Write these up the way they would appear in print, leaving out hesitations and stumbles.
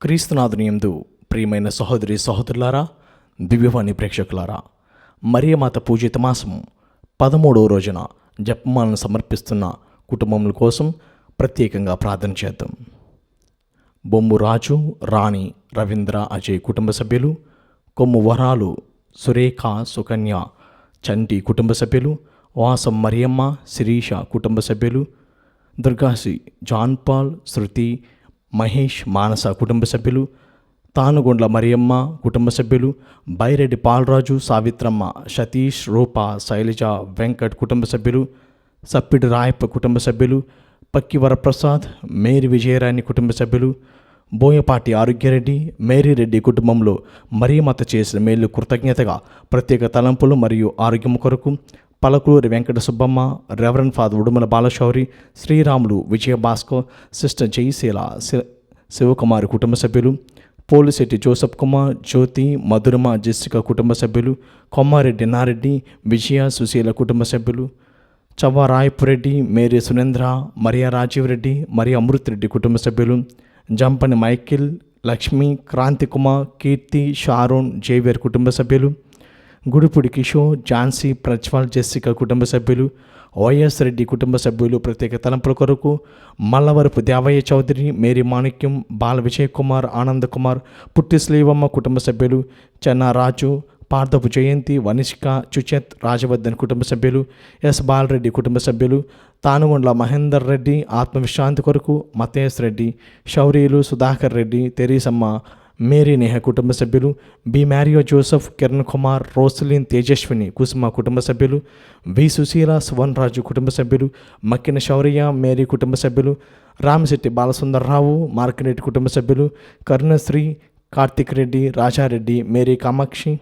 క్రీస్తునాథుని యందు ప్రియమైన సహోదరి సహోదరులారా, దివ్యవాణి ప్రేక్షకులారా, మరియమాత పూజిత మాసము 13వ రోజున జపమాలను సమర్పిస్తున్న కుటుంబముల కోసం ప్రత్యేకంగా ప్రార్థన చేద్దాం. బొమ్ము రాజు, రాణి, రవీంద్ర, అజయ్ కుటుంబ సభ్యులు, కొమ్ము వరాలు, సురేఖ, సుకన్య, చంటి కుటుంబ సభ్యులు, వాసం మరియమ్మ, శిరీష కుటుంబ సభ్యులు, దుర్గాసి, జాన్ పాల్, శృతి, మహేష్, మానస కుటుంబ సభ్యులు, తానుగొండ్ల మరియమ్మ కుటుంబ సభ్యులు, బైరెడ్డి పాలరాజు, సావిత్రమ్మ, సతీష్, రూప, శైలజ, వెంకట్ కుటుంబ సభ్యులు, సప్పిడి రాయప్ప కుటుంబ సభ్యులు, పక్కి వరప్రసాద్, మేరీ విజయరాణి కుటుంబ సభ్యులు, బోయపాటి ఆరోగ్యరెడ్డి, మేరీరెడ్డి కుటుంబంలో మరియమాత చేసిన మేలు కృతజ్ఞతగా ప్రత్యేక తలంపులు మరియు ఆరోగ్యం కొరకు Palakuri Venkata Subbamma, reverend father Udumala Balashowri, Sriramulu, Vijayabhaskar, sister Jayasheela, Sivakumari కుటుంబ సభ్యులు, పోలిశెట్టి జోసఫ్ కుమార్, జ్యోతి, మధురమ, జెస్సిక కుటుంబ సభ్యులు, కొమ్మారెడ్డి నారెడ్డి, విజయ, సుశీల కుటుంబ సభ్యులు, Chavva Rayapureddy, Mary Sunendra, Maria Rajiv Reddy, Maria Amrit Reddy కుటుంబ సభ్యులు, Jampani Michael, Lakshmi, Kranthi Kumar, Keerthi, Sharon, Xavier కుటుంబ సభ్యులు, గుడిపూడి కిషోర్, ఝాన్సీ, ప్రజ్వల్, జెస్సిక కుటుంబ సభ్యులు, వైఎస్ రెడ్డి కుటుంబ సభ్యులు ప్రత్యేక తలంపుల కొరకు మల్లవరపు దేవయ్య చౌదరి, మేరీ మాణిక్యం, బాల విజయ్ కుమార్, ఆనంద్ కుమార్, పుట్టి శ్రీవమ్మ కుటుంబ సభ్యులు, చెన్నా రాజు, పార్థపు జయంతి, వనిష్క, చుచెత్, రాజవర్ధన్ కుటుంబ సభ్యులు, ఎస్ బాలరెడ్డి కుటుంబ సభ్యులు, తానుగొండ్ల మహేందర్ రెడ్డి ఆత్మవిశ్రాంతి కొరకు మతేష్ రెడ్డి, శౌర్యులు, సుధాకర్ రెడ్డి, తెరీసమ్మ, మేరీ నేహ కుటుంబ సభ్యులు, B Mario Joseph, Kiran Kumar, Rosaline, Tejaswini, Kusuma కుటుంబ సభ్యులు, వి సుశీల, సువన్ రాజు కుటుంబ సభ్యులు, మక్కిన శౌర్య, మేరీ కుటుంబ సభ్యులు, రామశెట్టి బాలసుందర్రావు, మార్కిరెడ్డి కుటుంబ సభ్యులు, కరుణశ్రీ, కార్తిక్ రెడ్డి, రాజారెడ్డి, మేరీ కామాక్షి,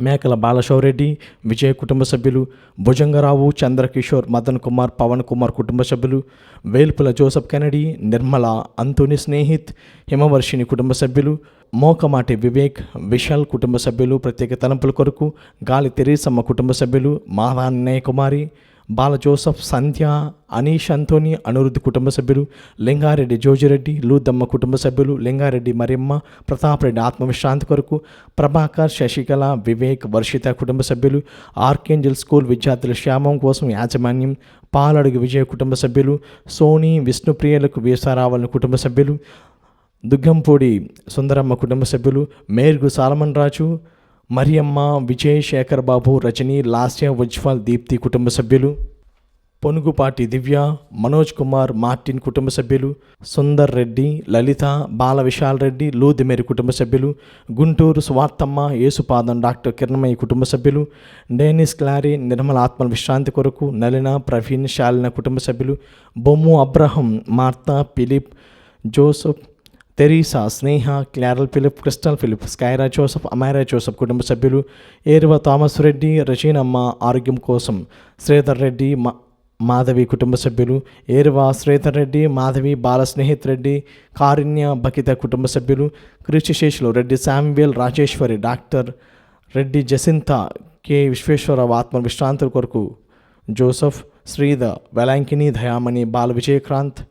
మేకల బాలశౌరెడ్డి, విజయ్ కుటుంబ సభ్యులు, భుజంగరావు, చంద్రకిషోర్, మదన్ కుమార్, పవన్ కుమార్ కుటుంబ సభ్యులు, వేల్పుల జోసఫ్ కెనడీ, నిర్మల, అంతోని స్నేహిత్, హిమవర్షిని కుటుంబ సభ్యులు, మోకమాటి వివేక్, విశాల్ కుటుంబ సభ్యులు ప్రత్యేక తలంపుల కొరకు గాలి తెరీసమ్మ కుటుంబ సభ్యులు, మాదాన్నయ్య కుమారి, బాల జోసఫ్, సంధ్య, అనీష్, అంతోని, అనురుద్ధి కుటుంబ సభ్యులు, లింగారెడ్డి జోజిరెడ్డి, లూదమ్మ కుటుంబ సభ్యులు, లింగారెడ్డి మరియమ్మ, ప్రతాపరెడ్డి ఆత్మవిశ్రాంతి కొరకు ప్రభాకర్, శశికళ, వివేక్, వర్షిత కుటుంబ సభ్యులు, ఆర్కేంజల్ స్కూల్ విద్యార్థుల క్షేమం కోసం యాజమాన్యం, పాలడుగు విజయ కుటుంబ సభ్యులు, సోని, విష్ణుప్రియలకు వీసారావాలని కుటుంబ సభ్యులు, దుగ్గంపూడి సుందరమ్మ కుటుంబ సభ్యులు, మేర్గు సాలమన్ రాజు, మరియమ్మ, విజయ్, శేఖర్ బాబు, రజని, లాస్య, ఉజ్వల్, దీప్తి కుటుంబ సభ్యులు, పొనుగుపాటి దివ్య, మనోజ్ కుమార్, మార్టిన్ కుటుంబ సభ్యులు, సుందర్ రెడ్డి, లలిత, బాల విశాల్ రెడ్డి, లూదిమేరి కుటుంబ సభ్యులు, గుంటూరు స్వార్థమ్మ, యేసుపాదం, డాక్టర్ కిరణమయ్య కుటుంబ సభ్యులు, డేనిస్ క్లారీ, నిర్మల ఆత్మ విశ్రాంతి కొరకు నలిన, ప్రవీణ్, శాలిన కుటుంబ సభ్యులు, Bommu Abraham, Martha, Philip, Joseph, Theresa, Sneha, Claral Philip, Crystal Philip, Skyra Joseph, Amaira Joseph కుటుంబ సభ్యులు, ఏరువ థామస్ రెడ్డి, రజీనమ్మ ఆరోగ్యం కోసం, శ్రీధర్ రెడ్డి, మాధవి కుటుంబ సభ్యులు, ఏరువ శ్రీధర్ రెడ్డి, మాధవి, బాల స్నేహిత్ రెడ్డి, కారుణ్య, బకిత కుటుంబ సభ్యులు, Krishiseshulu Reddy, Samuel, Rajeswari, doctor Reddy, Jacintha, K Visweswararao ఆత్మ విశ్రాంతుల కొరకు జోసఫ్, శ్రీధర్, వెలాంకిని, దయామణి, బాల విజయక్రాంత్,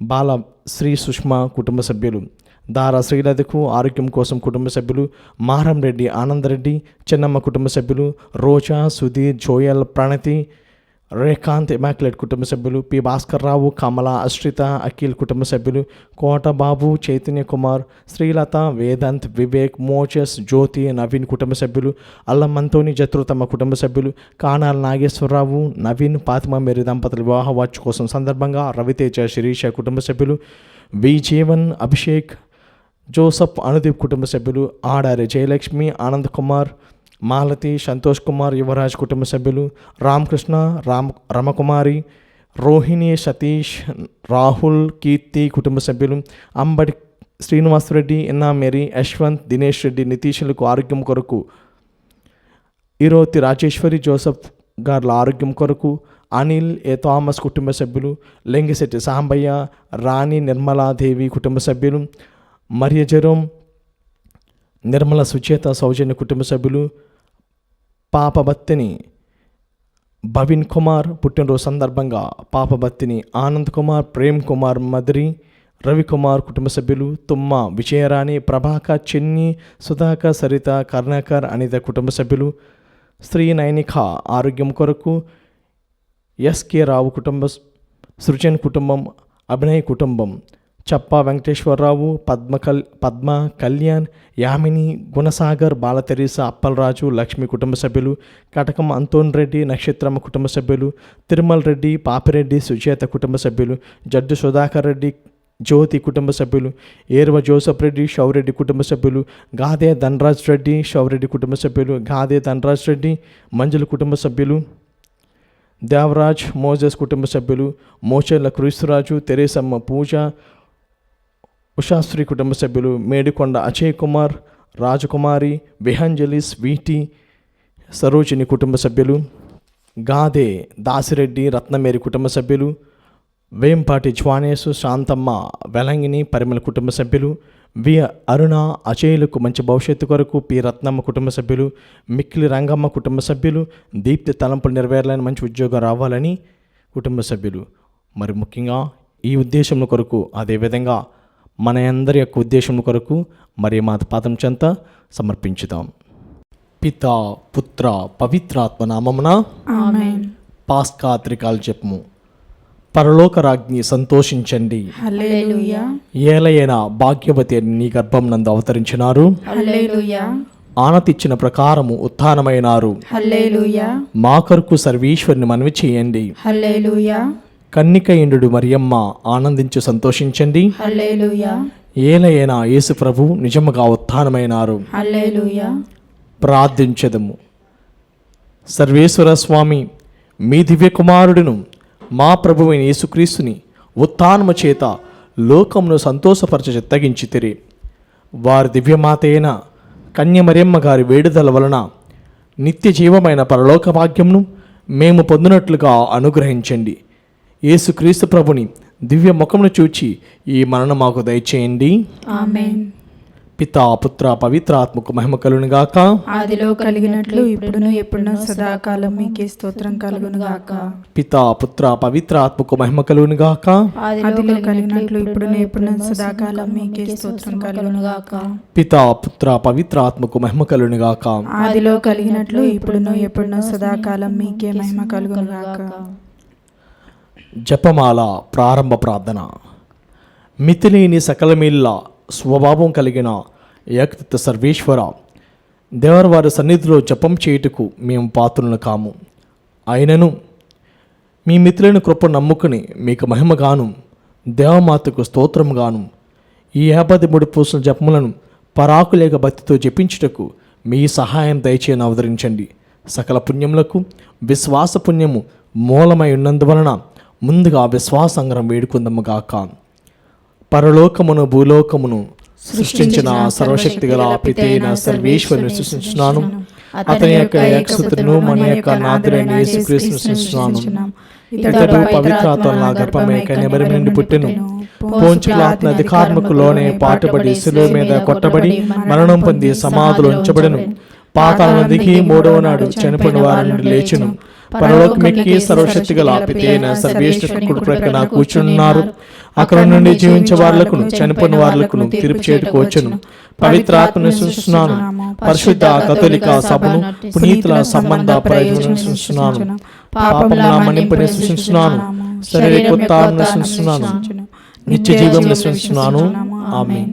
బాల శ్రీ సుష్మా కుటుంబ సభ్యులు, దారా శ్రీలతకు ఆరోగ్యం కోసం కుటుంబ సభ్యులు, మారం రెడ్డి, ఆనందరెడ్డి, చెన్నమ్మ కుటుంబ సభ్యులు, రోజా, సుధీర్, జోయల్, ప్రణతి, రేఖాంత్, ఇమాక్యులేట్ కుటుంబ సభ్యులు, పి భాస్కర్ రావు, కమల, అశ్రిత, అఖిల్ కుటుంబ సభ్యులు, కోట బాబు, చైతన్య కుమార్, శ్రీలత, వేదాంత్, వివేక్, మోచస్, జ్యోతి, నవీన్ కుటుంబ సభ్యులు, అల్లం అంతోని, జత్రుతమ్మ కుటుంబ సభ్యులు, కానాల నాగేశ్వరరావు, నవీన్, ఫాతిమా మేరీ దంపతుల వివాహ వార్షిక కోసం సందర్భంగా రవితేజ, శిరీష కుటుంబ సభ్యులు, వి జీవన్, అభిషేక్, జోసఫ్, అనుదీప్ కుటుంబ సభ్యులు, ఆడారి జయలక్ష్మి, ఆనంద్ కుమార్, మాలతి, సంతోష్ కుమార్, యువరాజ్ కుటుంబ సభ్యులు, రామకృష్ణ, రమకుమారి, రోహిణి, సతీష్, రాహుల్, కీర్తి కుటుంబ సభ్యులు, అంబడి శ్రీనివాసరెడ్డి, ఎన్నా మేరీ, యశ్వంత్, దినేష్ రెడ్డి, నితీషులకు ఆరోగ్యం కొరకు, ఈరోతి రాజేశ్వరి, జోసఫ్ గార్ల ఆరోగ్యం కొరకు, అనిల్, ఏ థామస్ కుటుంబ సభ్యులు, లెంగిశెట్టి సాంబయ్య, రాణి, నిర్మలాదేవి కుటుంబ సభ్యులు, మరియ జెరోమ్, నిర్మల, సుచేత, సౌజన్య కుటుంబ సభ్యులు, పాపబత్తిని, భవిన్ కుమార్ పుట్టినరోజు సందర్భంగా పాపబత్తిని, ఆనంద్ కుమార్, ప్రేమ్ కుమార్, మధురి, రవికుమార్ కుటుంబ సభ్యులు, తుమ్మ విజయరాణి, ప్రభాకర్, చిన్ని, సుధాకర్, సరిత, కర్ణాకర్, అనిత కుటుంబ సభ్యులు, స్త్రీ నైనిక ఆరోగ్యం కొరకు, ఎస్కే రావు కుటుంబ, సృజన్ కుటుంబం, అభినయ్ కుటుంబం, చప్ప వెంకటేశ్వరరావు, పద్మ, కళ్యాణ్, యామిని, గుణసాగర్, బాలతెరీసా, అప్పలరాజు, లక్ష్మి కుటుంబ సభ్యులు, కటకం అంతోన్ రెడ్డి, నక్షత్రమ్మ కుటుంబ సభ్యులు, తిరుమల రెడ్డి, పాపిరెడ్డి, సుచేత కుటుంబ సభ్యులు, జడ్డు సుధాకర్ రెడ్డి, జ్యోతి కుటుంబ సభ్యులు, ఏర్వ జోసఫ్ రెడ్డి, షౌరెడ్డి కుటుంబ సభ్యులు, గాదే ధనరాజ్ రెడ్డి, షౌరెడ్డి కుటుంబ సభ్యులు, గాదే ధనరాజ్ రెడ్డి, మంజుల కుటుంబ సభ్యులు, దేవరాజ్, మోజస్ కుటుంబ సభ్యులు, మోచెల్ల క్రీస్తురాజు, తెరేసమ్మ పూజ, ఉషాశ్రీ కుటుంబ సభ్యులు, మేడికొండ అజయ్ కుమార్, రాజకుమారి, విహంజలి, స్వీటీ, సరోజిని కుటుంబ సభ్యులు, గాదే దాసిరెడ్డి, రత్నమేరి కుటుంబ సభ్యులు, వేంపాటి జ్వానేసు, శాంతమ్మ, వెలంగిని, పరిమళ కుటుంబ సభ్యులు, వి అరుణ, అజయ్లకు మంచి భవిష్యత్తు కొరకు పి రత్నమ్మ కుటుంబ సభ్యులు, మిక్కిలి రంగమ్మ కుటుంబ సభ్యులు, దీప్తి తలంపులు నెరవేరాలని, మంచి ఉద్యోగం రావాలని కుటుంబ సభ్యులు. మరి ముఖ్యంగా ఈ ఉద్దేశం కొరకు, అదేవిధంగా మన అందరి యొక్క ఉద్దేశం కొరకు మరి మాత పాదం చెంత సమర్పించుదాం. పితా, పుత్ర, పవిత్రాత్మ నామమున ఆమేన్. పాస్కా త్రికాల జపము. పరలోక రాజ్ఞి సంతోషించండి, హల్లెలూయా, ఏలయైన భాగ్యవతి అని నీ గర్భం నందు అవతరించినారు, హల్లెలూయా, ఆనతిచ్చిన ప్రకారము ఉత్థానమైనారు, హల్లెలూయా, మా కొరకు సర్వేశ్వరుని మనవి చేయండి. హల్లెలూయా, కన్నిక ఇండు మరియమ్మ ఆనందించు సంతోషించండి, హల్లెలూయా, ఏలయైన యేసు ప్రభు నిజముగా ఉత్థానమైనారు. హల్లెలూయా. ప్రార్థించదము. సర్వేశ్వర స్వామి, మీ దివ్య కుమారుడును మా ప్రభువైన యేసుక్రీస్తుని ఉత్థానము చేత లోకమును సంతోషపరచ చిత్తగించితిరి. వారి దివ్యమాత అయిన కన్యమరియమ్మ గారి వేడుదల వలన నిత్య జీవమైన పరలోక భాగ్యమును మేము పొందినట్లుగా అనుగ్రహించండి. యేసుక్రీస్తు ప్రభుని దివ్య ముఖమును చూచి ఈ మరణ మాకు దయచేయండి. ఆమేన్. పితా, పుత్ర, పవిత్రాత్మకు మహిమ కలుగును గాక. ఆదిలో కలిగినట్లు ఇప్పుడును ఎప్పుడును సదాకాలం మీకే స్తోత్రం కలుగును గాక. పితా, పుత్ర, పవిత్రాత్మకు మహిమ కలుగును గాక. ఆదిలో కలిగినట్లు ఇప్పుడును ఎప్పుడును సదాకాలం మీకే స్తోత్రం కలుగును గాక. పితా, పుత్ర, పవిత్రాత్మకు మహిమ కలుగును గాక. ఆదిలో కలిగినట్లు ఇప్పుడును ఎప్పుడును సదాకాలం మీకే మహిమ కలుగును గాక. జపమాల ప్రారంభ ప్రార్థన. మితిలేని సకలమేళ్ళ స్వభావం కలిగిన ఏకత్వ సర్వేశ్వర, దేవరవారి సన్నిధిలో జపం చేయుటకు మేము పాత్రులను కాము. అయినను మీ మితిలేని కృప నమ్ముకుని మీకు మహిమగాను దేవమాతకు స్తోత్రముగాను ఈ 53 పూసల జపములను పరాకులేక భక్తితో జపించుటకు మీ సహాయం దయచేయని అవతరించండి. సకల పుణ్యములకు విశ్వాస పుణ్యము మూలమై ఉన్నందువలన ముందుగా విశ్వాసంగరం వేడుకుందము గాక. పరలోకమును భూలోకమును సృష్టించిన సర్వశక్తి గల పితైన సర్వేశ్వరుని సృష్టించున్నాను. అతని యొక్క ఏకసుతును మన యొక్క నాథుడైన యేసుక్రీస్తును సృష్టించున్నాను. ఇతడు పవిత్రాత్మ నా గర్భమే కన్యమరి నుండి పుట్టెను. పోంచులాత్మ అధికారముకు లోనే పాటుబడి శిలువ మీద కొట్టబడి మరణం పొంది సమాధిలో ఉంచబడెను. పాతాళం దిగి 3వ నాడు చనిపోయిన వారి నుండి లేచును. పరలోకమెక్కి సర్వశక్తి గల పితైన సర్వేశ్వరుని కుడి ప్రక్కన కూర్చున్నారు. అక్కడ నుండి జీవించే వారులకును చనిపోయిన వారులకును తీర్పు చేయుటకు వచ్చును. పవిత్రాత్మను సృష్టిస్తున్నాను. పరిశుద్ధ కథోలిక సభను పునీతుల సంబంధ ప్రయోజనం సృష్టిస్తున్నాను. పాపముల మన్నింపుని సృష్టిస్తున్నాను. శరీర ఉత్థానమును సృష్టిస్తున్నాను. నిత్య జీవమును సృష్టిస్తున్నాను. ఆమేన్.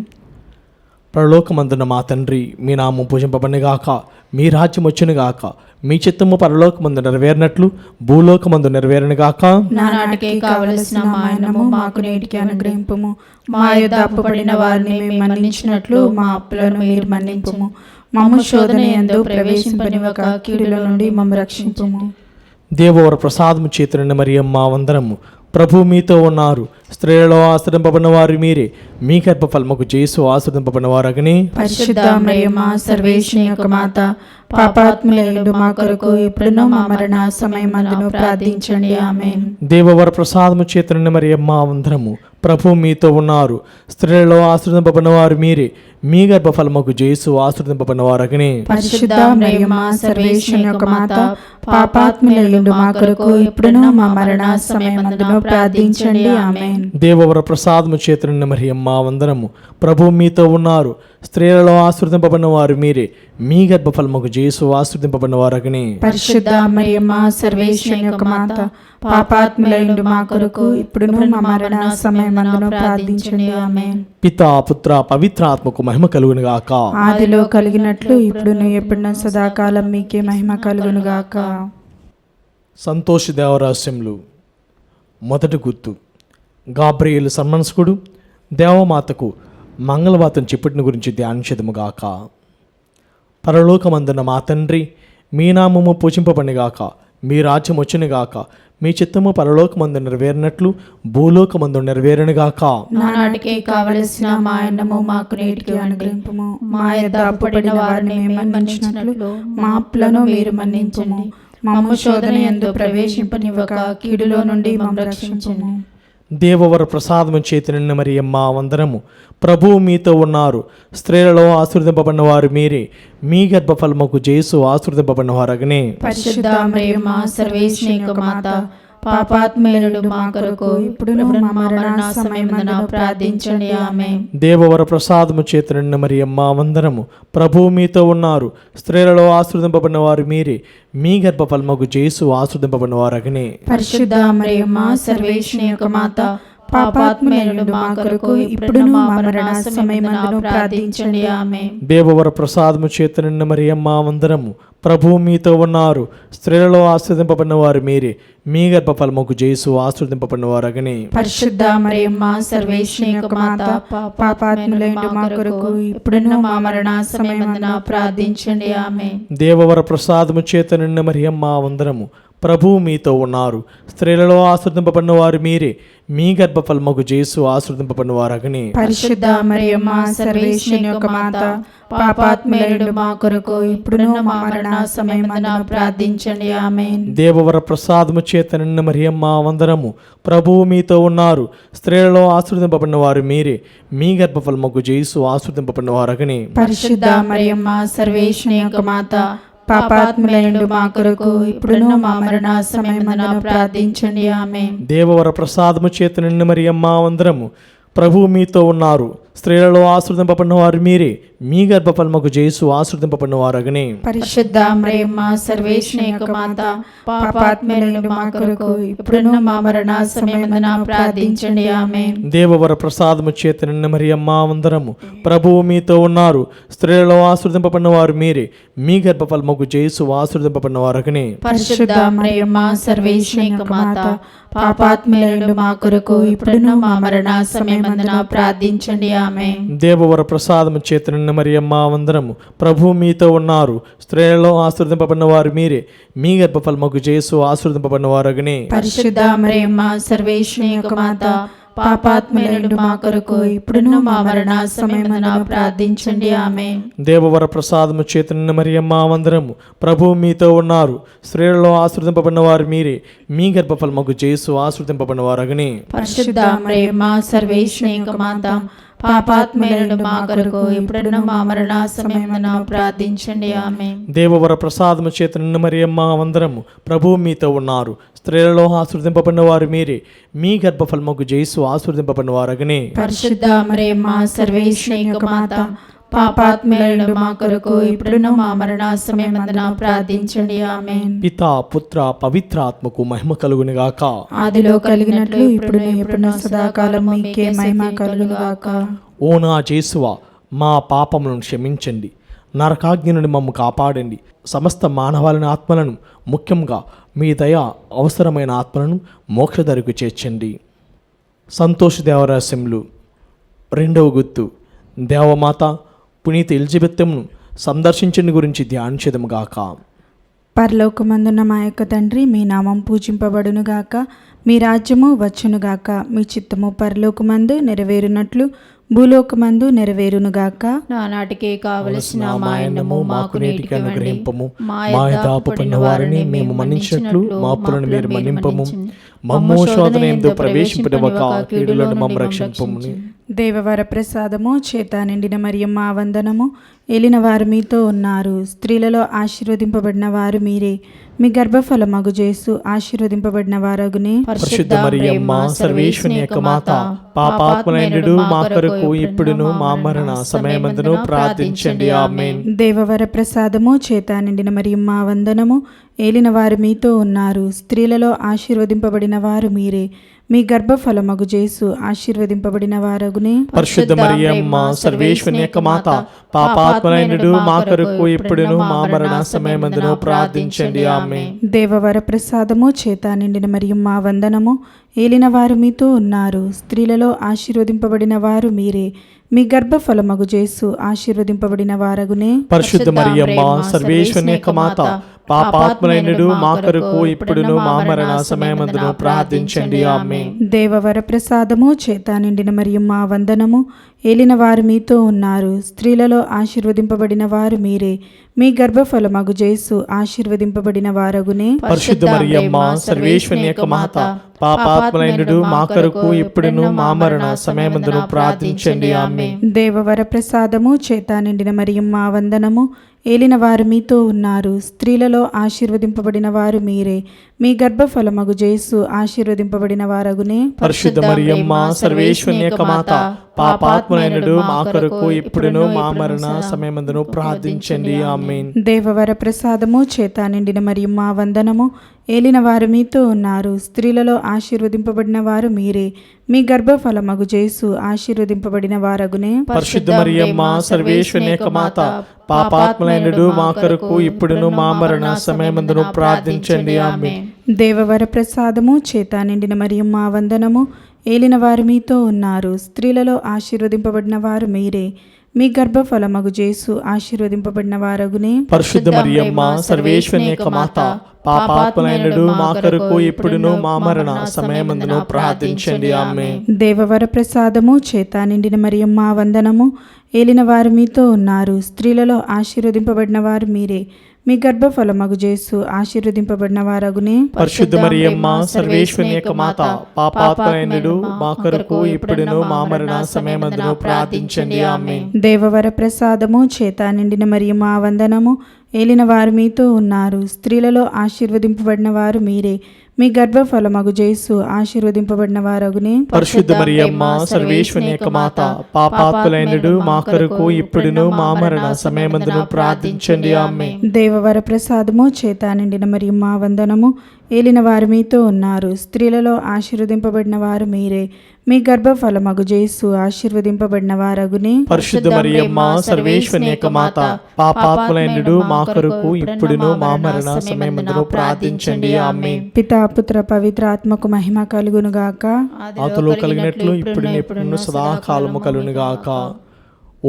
పరలోకమందున మా తండ్రి, మీ నామం పూజింపబడినగాక, మీ రాజ్యం వచ్చునుగాక, మీ చిత్తము పరలోకమందు నెరవేరినట్లు భూలోకమందు నెరవేరునుగాక. నానాటికి కావలసిన మా అన్నము మాకు నేటికి అనుగ్రహింపుము. మా యొద్ద అప్పుపడిన వారిని మేము మన్నించినట్లు మా అప్పులను మీరు మన్నింపుము. మమ్ము శోధన యందు ప్రవేశింపనివ్వక కీడుల నుండి మమ్ము రక్షింపుము. దేవవర ప్రసాదము చేతున్న మరియమ్మ వందనము. ప్రభు మీతో ఉన్నారు. స్త్రీలలో ఆశ్రదింపబడిన వారు మీరే. మీ గర్భఫలముకు యేసు ఆశ్రదింపబడిన వారగని. పరిశుద్ధ మరియమ్మ సర్వేశ్వరుని యొక్క మాత, పాపాత్ములైన మా కొరకు ఇప్పుడును మా మరణ సమయమందును ప్రార్థించండి. ఆమేన్. దేవవర ప్రసాదము చేతున్న మరియమ్మ వందనము. ప్రభు మీతో ఉన్నారు. స్త్రీలలో ఆశ్రదింపబడిన వారు మీరే. మీ గర్భఫలముకు యేసు ఆశ్రదింపబడిన వారగని. పరిశుద్ధ మరియమ్మ సర్వేశ్వరుని యొక్క మాత, పాపాత్ములయుండు మా కొరకు ఇప్పుడును మా మరణ సమయమందును ప్రార్థించండి. ఆమేన్. దేవవర ప్రసాదము చేతనున్న మరియమ్మ వందనము. ప్రభు మీతో ఉన్నారు. స్త్రీలలో ఆశీర్వదింపబడిన వారు మీరే. మీ గర్భఫలముకు యేసు ఆశీర్వదింపబడిన వారగని. పరిశుద్ధ మరియమ్మ సర్వేశ్వరుని యొక్క మాత, పాపాత్ములయుండు మా కొరకు ఇప్పుడును మా మరణ సమయమందును ప్రార్థించండి. ఆమేన్. పితా పుత్ర పవిత్రాత్మకు మహిమ కలుగును గాక. ఆదిలో కలిగినట్లు ఇప్పుడును ఎప్పుడును సదాకాలం మీకే మహిమ కలుగును గాక. సంతోష దేవరహస్యములు. మొదటి గుర్తు. గాబ్రియేలు సన్మనస్కుడు దేవమాతకు మంగళవాతం చెప్పటిని గురించి ధ్యానించదుముగాక. పరలోకమందున్న మా తండ్రి, మీ నామము పూజింపబడిగాక, మీ రాజ్యం వచ్చునుగాక, మీ చిత్తము పరలోకమందు నెరవేరినట్లు భూలోకమందు నెరవేరునుగాక. నానాటికి కావలసిన మా అన్నము మాకు నేటికి అనుగ్రహింపుము. మా యొద్ద అప్పుపడిన వారిని మేము మన్నించినట్లు మా అప్పులను మీరు మన్నించండి. మమ్ము శోధన యందు ప్రవేశింపనివ్వక కీడులో నుండి మమ్ము రక్షించండి. దేవవర ప్రసాదము చేతనున్న మరియమ్మ వందనము. ప్రభువు మీతో ఉన్నారు. స్త్రీలలో ఆశీర్వదింపబడిన వారు మీరే. మీ గర్భఫలముకు యేసు ఆశీర్వదింపబడిన వారగనే. పరిశుద్ధ మరియమ్మ సర్వేశ్వరుని యొక్క మాత, పాపాత్ములయుండు మా కొరకు ఇప్పుడును మా మరణ సమయమందున ప్రార్థించండి. ఆమేన్. దేవవర ప్రసాదము చేతనున్న మరియమ్మ వందనము. ప్రభువు మీతో ఉన్నారు. స్త్రీలలో ఆశీర్వదింపబడిన వారు మీరే. మీ గర్భఫలముకు యేసు ఆశీర్వదింపబడిన వారగనే. పరిశుద్ధ మరియమ్మ సర్వేశ్వరుని యొక్క మాత, పాపాత్ములయుండు మా కొరకు ఇప్పుడును మా మరణ సమయమందున ప్రార్థించండి. ఆమేన్. దేవవర ప్రసాదము చేతనున్న మరియమ్మ వందనము. ప్రభువు మీతో ఉన్నారు. స్త్రీలలో ఆశీర్వదింపబడిన వారు మీరే. మీ గర్భఫలముకు యేసు ఆశీర్వదింపబడిన వారగనే. పరిశుద్ధ మరియమ్మ సర్వేశ్వరుని యొక్క మాత, పాపాత్ములయుండు మా కొరకు ఇప్పుడును మా మరణ సమయమందున ప్రార్థించండి. ఆమేన్. దేవవర ప్రసాదము చేతనున్న మరియమ్మ వందనము. ప్రభువు మీతో ఉన్నారు. స్త్రీలలో ఆశీర్వదింపబడిన వారు మీరే. మీ గర్భఫలముకు యేసు ఆశీర్వదింపబడిన వారగనే. పరిశుద్ధ మరియమ్మ సర్వేశ్వరుని యొక్క మాత, పాపాత్ములయుండు మా కొరకు ఇప్పుడును మా మరణ సమయమందున ప్రార్థించండి. ఆమేన్. దేవవర ప్రసాదము చేతనున్న మరియమ్మ వందనము. ప్రభువు మీతో ఉన్నారు. స్త్రీలలో ఆశీర్వదింపబడిన వారు మీరే. మీ గర్భఫలముకు యేసు ఆశీర్వదింపబడిన వారగనే. పరిశుద్ధ మరియమ్మ సర్వేశ్వరుని యొక్క మాత, పాపాత్ములయుండు మా కొరకు ఇప్పుడును మా మరణ సమయమందున ప్రార్థించండి. ఆమేన్. దేవవర ప్రసాదము చేతనున్న మరియమ్మ వందనము. ప్రభువు మీతో ఉన్నారు. స్త్రీలలో ఆశీర్వదింపబడిన వారు మీరే. మీ గర్భఫలముకు యేసు ఆశీర్వదింపబడిన వారగనే. పరిశుద్ధ మరియమ్మ సర్వేశ్వరుని యొక్క మాత, పాపాత్ములయుండు మా కొరకు ఇప్పుడును మా మరణ సమయమందున ప్రార్థించండి. ఆమేన్. దేవవర ప్రసాదము చేతనున్న మరియమ్మ వందనము. ప్రభువు మీతో ఉన్నారు. స్త్రీలలో ఆశీర్వదింపబడిన వారు మీరే. మీ గర్భఫలముకు యేసు ఆశీర్వదింపబడిన వారగనే. పరిశుద్ధ మరియమ్మ సర్వేశ్వరుని యొక్క మాత, పాపాత్ములయుండు మా కొరకు ఇప్పుడును మా మరణ సమయమందున ప్రార్థించండి. ఆమేన్. దేవవర ప్రసాదము చేతనున్న మరియమ్మ వందనము. ప్రభువు మీతో ఉన్నారు. స్త్రీలలో ఆశీర్వదింపబడిన వారు మీరే. మీ గర్భఫలముకు యేసు ఆశీర్వదింపబడిన వారగనే. పరిశుద్ధ మరియమ్మ సర్వేశ్వరుని యొక్క మాత, పాపాత్ములయుండు మా కొరకు ఇప్పుడును మా మరణ సమయమందున ప్రార్థించండి. ఆమేన్. దేవవర ప్రసాదము చేతనున్న మరియమ్మ వందనము. ప్రభువు మీతో ఉన్నారు. స్త్రీలలో ఆశీర్వదింపబడిన వారు మీరే. మీ గర్భఫలముకు యేసు ఆశీర్వదింపబడిన వారగనే. పరిశుద్ధ మరియమ్మ సర్వేశ్వరుని యొక్క మాత, పాపాత్ములయుండు మా కొరకు ఇప్పుడును మా మరణ సమయమందున ప్రార్థించండి. ఆమేన్. దేవవర ప్రసాదము చేతనున్న మరియమ్మ వందనము. ప్రభువు మీతో ఉన్నారు. స్త్రీలలో ఆశీర్వదింపబడిన వారు మీరే. మీ గర్భఫలముకు యేసు ఆశీర్వదింపబడిన వారగనే. పరిశుద్ధ మరియమ్మ సర్వేశ్వరుని యొక్క మాత, పాపాత్ములయుండు మా కొరకు ఇప్పుడును మా మరణ సమయమందున ప్రార్థించండి. ఆమేన్. పితా పుత్ర పవిత్రాత్మకు మహిమ కలుగును గాక. ఆదిలో కలిగినట్లు ఇప్పుడును ఎప్పుడును సదాకాలం మీకే మహిమ కలుగును గాక. ఓ నా యేసువా, మా పాపములను క్షమించండి. నరకాగ్ని నుండి మమ్ము కాపాడండి. సమస్త మానవాళిని ఆత్మలను, ముఖ్యంగా మీ దయ అవసరమైన ఆత్మలను మోక్షదరికి చేర్చండి. సంతోష దేవరహస్యములు. రెండవ గుర్తు. దేవమాత పునీత ఎలిజబెత్తును సందర్శించని గురించి ధ్యానించదముగాక. పరలోకమందున్న మా యొక్క తండ్రి, మీ నామం పూజింపబడునుగాక, మీ రాజ్యము వచ్చునుగాక, మీ చిత్తము పరలోకమందు నెరవేరునట్లు భూలోకమందు నెరవేరునుగాక. నానాటికి కావలసిన మా అన్నము మాకు నేటికి అనుగ్రహింపము. మా దాపపడిన వారిని మేము మన్నించినట్లు మా అప్పులను మీరు మన్నింపము. మమ్ము శోధన యందు ప్రవేశింపనివ్వక కీడులను మమ్ము రక్షింపము. దేవవర ప్రసాదము చేత నిండిన మరియమ్మ వందనము. ఏలిన వారు మీతో ఉన్నారు. స్త్రీలలో ఆశీర్వదింపబడిన వారు మీరే. మీ గర్భఫలమగు యేసు ఆశీర్వదింపబడిన వారగునే. పరిశుద్ధ మరియమ్మ సర్వేశ్వరుని యొక్క మాత, పాపాత్ములైనడు మా కొరకు ఇప్పుడును మా మరణ సమయమందును ప్రార్థించండి. ఆమేన్. దేవవర ప్రసాదము చేత నిండిన మరియమ్మ వందనము. ఏలిన వారు మీతో ఉన్నారు. స్త్రీలలో ఆశీర్వదింపబడిన వారు మీరే. మీ గర్భఫలమగు యేసు ఆశీర్వదింపబడిన వారగునే. పరిశుద్ధ మరియమ్మ సర్వేశ్వరుని యొక్క మాత, పాపాత్ములైనడు మా కొరకు ఇప్పుడును మా మరణ సమయమందును ప్రార్థించండి. ఆమేన్. దేవవర ప్రసాదము చేత నిండిన మరియమ్మ వందనము. ఏలిన వారు మీతో ఉన్నారు. స్త్రీలలో ఆశీర్వదింపబడిన వారు మీరే. మీ గర్భఫలమగు యేసు ఆశీర్వదింపబడిన వారగునే. పరిశుద్ధ మరియమ్మ సర్వేశ్వరుని యొక్క మాత, పాపాత్ములైనడు మా కొరకు ఇప్పుడును మా మరణ సమయమందును ప్రార్థించండి. ఆమేన్. దేవవర ప్రసాదము చేత నిండిన మరియమ్మ వందనము. ఏలిన వారు మీతో ఉన్నారు. స్త్రీలలో ఆశీర్వదింపబడిన వారు మీరే. మీ గర్భఫలమగు యేసు ఆశీర్వదింపబడిన వారగునే. పరిశుద్ధ మరియమ్మ సర్వేశ్వరుని యొక్క మాత, పాపాత్ములైనడు మా కొరకు ఇప్పుడును మా మరణ సమయమందును ప్రార్థించండి. ఆమేన్. దేవవర ప్రసాదము చేత నిండిన మరియమ్మ వందనము. ఏలిన వారు మీతో ఉన్నారు. స్త్రీలలో ఆశీర్వదింపబడిన వారు మీరే. మీ గర్భఫలమగు యేసు ఆశీర్వదింపబడిన వారగునే. పరిశుద్ధ మరియమ్మ సర్వేశ్వరుని యొక్క మాత, పాపాత్ములైనడు మా కొరకు ఇప్పుడును మా మరణ సమయమందును ప్రార్థించండి. ఆమేన్. దేవవర ప్రసాదము చేత నిండిన మరియమ్మ వందనము. ఏలిన వారు మీతో ఉన్నారు. స్త్రీలలో ఆశీర్వదింపబడిన వారు మీరే. మీ గర్భఫలమగు యేసు ఆశీర్వదింపబడిన వారగునే. పరిశుద్ధ మరియమ్మ సర్వేశ్వరుని యొక్క మాత, పాపాత్ములైనడు మా కొరకు ఇప్పుడును మా మరణ సమయమందును ప్రార్థించండి. ఆమేన్. దేవవర ప్రసాదము చేత నిండిన మరియమ్మ వందనము. ఏలిన వారు మీతో ఉన్నారు. స్త్రీలలో ఆశీర్వదింపబడిన వారు మీరే. మీ గర్భఫలమగు యేసు ఆశీర్వదింపబడిన వారగునే. పరిశుద్ధ మరియమ్మ సర్వేశ్వరుని యొక్క మాత, పాపాత్ములైనడు మా కొరకు ఇప్పుడును మా మరణ సమయమందును ప్రార్థించండి. ఆమేన్. దేవవర ప్రసాదము చేత నిండిన మరియమ్మ వందనము. ఏలిన వారు మీతో ఉన్నారు. స్త్రీలలో ఆశీర్వదింపబడిన వారు మీరే. మీ గర్భఫలమగు యేసు ఆశీర్వదింపబడిన వారగునే. పరిశుద్ధ మరియమ్మ సర్వేశ్వరుని యొక్క మాత, పాపాత్ములైనడు మా కొరకు ఇప్పుడును మా మరణ సమయమందును ప్రార్థించండి. ఆమేన్. దేవవర ప్రసాదము చేత నిండిన మరియమ్మ వందనము. ఏలిన వారు మీతో ఉన్నారు. స్త్రీలలో ఆశీర్వదింపబడిన వారు మీరే. మీ గర్భఫలమగు యేసు ఆశీర్వదింపబడిన వారగునే. పరిశుద్ధ మరియమ్మ సర్వేశ్వరుని యొక్క మాత, పాపాత్ములైనడు మా కొరకు ఇప్పుడును మా మరణ సమయమందును ప్రార్థించండి. ఆమేన్. దేవవర ప్రసాదము చేత నిండిన మరియమ్మ వందనము. ఏలిన వారు మీతో ఉన్నారు. స్త్రీలలో ఆశీర్వదింపబడిన వారు మీరే. మీ గర్భఫలమగు యేసు ఆశీర్వదింపబడిన వారగునే. పరిశుద్ధ మరియమ్మ సర్వేశ్వరుని యొక్క మాత, పాపాత్ములైనడు మా కొరకు ఇప్పుడును మా మరణ సమయమందును ప్రార్థించండి. ఆమేన్. పితా పుత్ర పవిత్ర ఆత్మకు మహిమ కలుగును గాక. ఆతులో కలిగినట్లు ఇప్పుడు ఎప్పుడును సదాకాలము కలుగును గాక.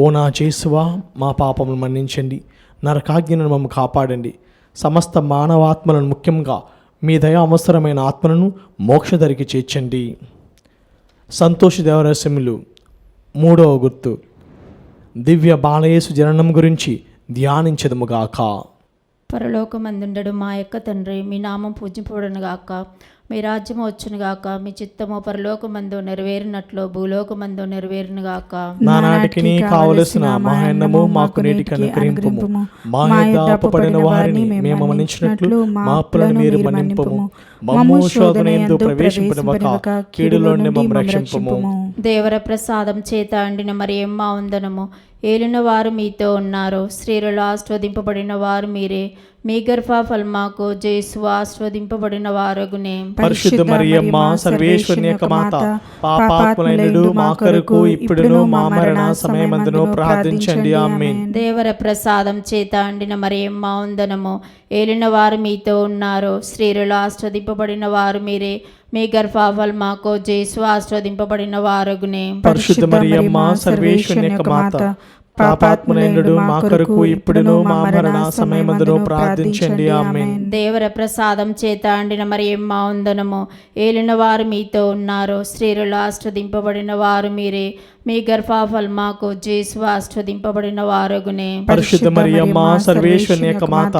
ఓ నా యేసువా, మా పాపములు మన్నించండి, నరకాగ్నిను మమ్ము కాపాడండి, సమస్త మానవాత్మలను ముఖ్యంగా మీ దయ అవసరమైన ఆత్మలను మోక్షధరికి చేర్చండి. సంతోషి దేవరహస్యములు 3వ గుర్తు. దివ్య బాలయేసు జననం గురించి ధ్యానించదముగాక. పరలోకమందుండడు మా యొక్క తండ్రి, మీ నామం పూజింపబడును గాక. మీ రాజ్యము వచ్చును గాక. మీ చిత్తము పరలోకమందు నెరవేరినట్లు భూలోకమందు నెరవేరును గాక. నానాటికి కావలసిన మహాన్నము మాకు నేటికి అనుగ్రహింపుము. మా యొద్ద అప్పుపడిన వారిని మేము మన్నించినట్లు మా అప్పులను మీరు మన్నింపుము. మమ్ము శోధనయందు ప్రవేశింపనివ్వక కీడులో నుండి మమ్ము రక్షింపుము. దేవర ప్రసాదం చేత అండిన మరియమ్మ వందనము. ఏలిన వారు మీతో ఉన్నారు. స్త్రీలలో ఆస్వాదింపబడిన వారు మీరే. మీ గర్భఫలమాకు యేసు ఆస్వాదింపబడిన వారగునే. పరిశుద్ధ మరియమ్మ సర్వేశ్వరుని యొక్క మాత, పాపాత్ములైనడు మా కొరకు ఇప్పుడును మా మరణ సమయమందును ప్రార్థించండి. ఆమేన్. దేవర ప్రసాదం చేత అండిన మరియమ్మ వందనము. ఏలిన వారు మీతో ఉన్నారు. స్త్రీలలో ఆస్వాదింపబడిన వారు మీరే. మీ గర్భఫలమాకు యేసు ఆస్వాదింపబడిన వారగునే. పరిశుద్ధ మరియమ్మ సర్వేశ్వరుని యొక్క మాత, పాపాత్ములైనడు మా కొరకు ఇప్పుడును మా మరణ సమయమందును ప్రార్థించండి. ఆమేన్. దేవర ప్రసాదం చేత అండిన మరియమ్మ వందనము. ఏలిన వారు మీతో ఉన్నారు. స్త్రీలలో ఆస్వాదింపబడిన వారు మీరే. మీ గర్భఫలమాకు జేసు ఆశీర్వదింపబడిన వారగునే. పరిశుద్ధ మరియమ్మ సర్వేశ్వరుని యొక్క మాత,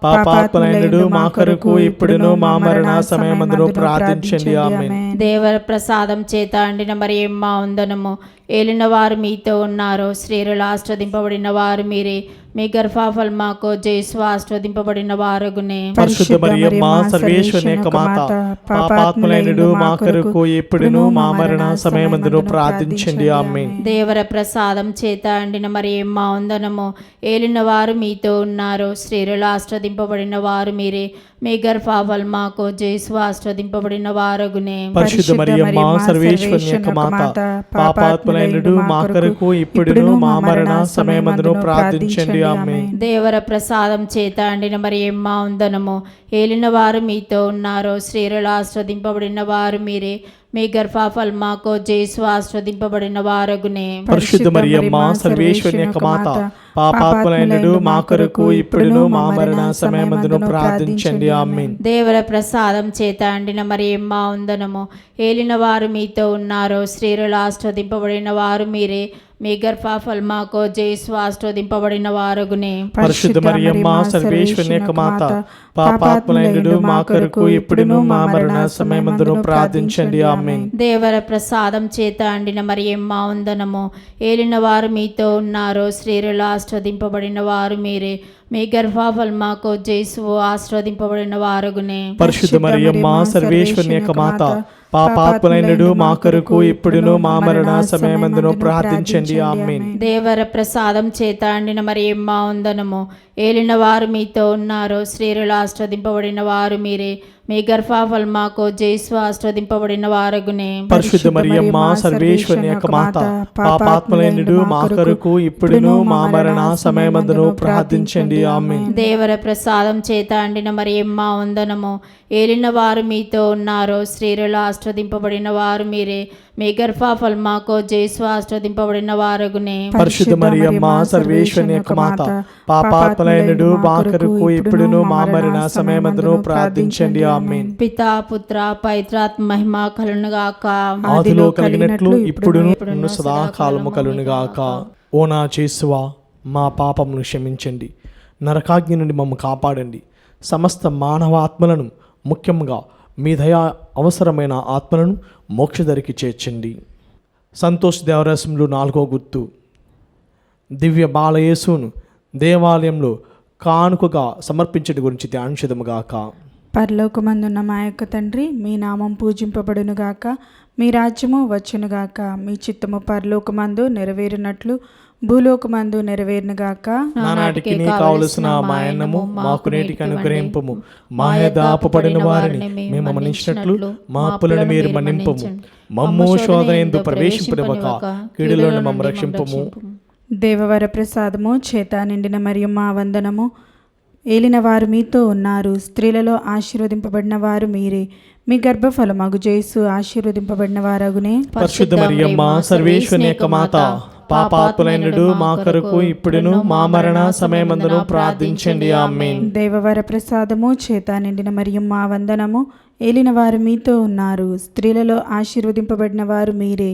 పాపాత్ములైనడు మా కొరకు ఇప్పుడును మా మరణ సమయమందును ప్రార్థించండి. ఆమేన్. దేవర ప్రసాదం చేత అండిన మరియమ్మ వందనము. ఏలిన వారు మీతో ఉన్నారు, స్త్రీలలో ఆశీర్వదింపబడిన వారు మీరే. మీ గర్భఫలమాకు జేసు ఆశీర్వదింపబడిన వారగునే. పరిశుద్ధ మరియమ్మ సర్వేశ్వరుని యొక్క మాత, పాపాత్ములైనడు మా కొరకు ఇప్పుడును మా మరణ సమయమందును ప్రార్థించండి. ఆమేన్. దేవర ప్రసాదం చేత అండిన మరియమ్మ వందనము. ఏలిన వారు మీతో ఉన్నారు, స్త్రీలలో ఆశీర్వదింపబడిన వారు మీరే. మీ గర్భఫలమాకు జేసు ఆశీర్వదింపబడిన వారగునే. పరిశుద్ధ మరియమ్మ సర్వేశ్వరుని యొక్క మాత, పాపాత్ములైనడు మా కొరకు ఇప్పుడును మా మరణ సమయమందును ప్రార్థించండి. ఆమేన్. దేవర ప్రసాదం చేత అండిన మరియమ్మ వందనము. ఏలిన వారు మీతో ఉన్నారు, స్త్రీలలో ఆశీర్వదింపబడిన వారు మీరే. మీ గర్భఫలమాకు జేసు ఆశీర్వదింపబడిన వారగునే. పరిశుద్ధ మరియమ్మ సర్వేశ్వరుని యొక్క మాత, పాపాత్ములైనడు మా కొరకు ఇప్పుడును మా మరణ సమయమందును ప్రార్థించండి. ఆమేన్. దేవర ప్రసాదం చేత అండిన మరియమ్మ వందనము. ఏలిన వారు మీతో ఉన్నారు, స్త్రీలలో ఆశీర్వదింపబడిన వారు మీరే. మీ గర్భఫలమాకు జేసు ఆశీర్వదింపబడిన వారగునే. పరిశుద్ధ మరియమ్మ సర్వేశ్వరుని యొక్క మాత, పాపాత్ములైనడు మా కొరకు ఇప్పుడును మా మరణ సమయమందును ప్రార్థించండి. ఆమేన్. దేవర ప్రసాదం చేత అండిన మరియమ్మ వందనము. ఏలిన వారు మీతో ఉన్నారు, స్త్రీలలో ఆశీర్వదింపబడిన వారు మీరే. మీ గర్భఫలమాకు జేసు ఆశీర్వదింపబడిన వారగునే. పరిశుద్ధ మరియమ్మ సర్వేశ్వరుని యొక్క మాత, పాపాత్ములైనడు మా కొరకు ఇప్పుడును మా మరణ సమయమందును ప్రార్థించండి. ఆమేన్. దేవర ప్రసాదం చేత అండిన మరియమ్మ వందనము. ఏలిన వారు మీతో ఉన్నారు, స్త్రీలలో ఆశీర్వదింపబడిన వారు మీరే. మీ గర్భఫలమాకు జేసు ఆశీర్వదింపబడిన వారగునే. పరిశుద్ధ మరియమ్మ సర్వేశ్వరుని యొక్క మాత, పాపాత్ములైనడు మా కొరకు ఇప్పుడును మా మరణ సమయమందును ప్రార్థించండి. ఆమేన్. దేవర ప్రసాదం చేత అండిన మరియమ్మ వందనము. ఏలిన వారు మీతో ఉన్నారు, స్త్రీలలో ఆశీర్వదింపబడిన వారు మీరే. మీ గర్భఫలమాకు జేసు ఆశీర్వదింపబడిన వారగునే. పరిశుద్ధ మరియమ్మ సర్వేశ్వరుని యొక్క మాత, పాపాత్ములైనడు మా కొరకు ఇప్పుడును మా మరణ సమయమందును ప్రార్థించండి. ఆమేన్. పితా పుత్ర పవిత్రాత్మ మహిమ కలునుగాక. ఆదిలో కలిగినట్లు ఇప్పుడును సదాకాలము కలుగునుగాక. ఓ నా యేసువా, మా పాపమును క్షమించండి, నరకాగ్ని నుండి మమ్ము కాపాడండి, సమస్త మానవాత్మలను ముఖ్యంగా మీ దయా అవసరమైన ఆత్మలను మోక్షదరికి చేర్చండి. సంతోష్ దేవరసంలో 4వ గుర్తు. దివ్య బాలయేసును దేవాలయంలో కానుకగా సమర్పించడం గురించి ధ్యానించదముగాక. పరలోకమందున్న మా యొక్క తండ్రి, మీ నామం పూజింపబడునుగాక, మీ రాజ్యము వచ్చునుగాక, మీ చిత్తము పరలోకమందు నెరవేరినట్లు భూలోకమందు నెరవేరునుగాక. నానాటికి నీ కావలసిన మా అన్నము మాకు నేటికి అనుగ్రహింపము. మా యొద్ద అప్పుపడిన వారిని మేము మన్నించినట్లు మా అప్పులను మీరు మన్నింపము. మమ్ము శోధనయందు ప్రవేశింపనివ్వక కీడులో మమ్ము రక్షింపము. దేవవర ప్రసాదము చేత నిండిన మరియమ్మ వందనము. ఏలిన వారు మీతో ఉన్నారు, స్త్రీలలో ఆశీర్వదింపబడిన వారు మీరే. మీ గర్భఫలమగు జేసు ఆశీర్వదింపబడిన వారగునే. పరిశుద్ధ మరియమ్మ సర్వేశ్వరుని యొక్క మాత, పాపాత్ములైనడు మా కొరకు ఇప్పుడును మా మరణ సమయమందును ప్రార్థించండి. ఆమేన్. దేవవర ప్రసాదము చేత నిండిన మరియమ్మ వందనము. ఏలిన వారు మీతో ఉన్నారు, స్త్రీలలో ఆశీర్వదింపబడిన వారు మీరే.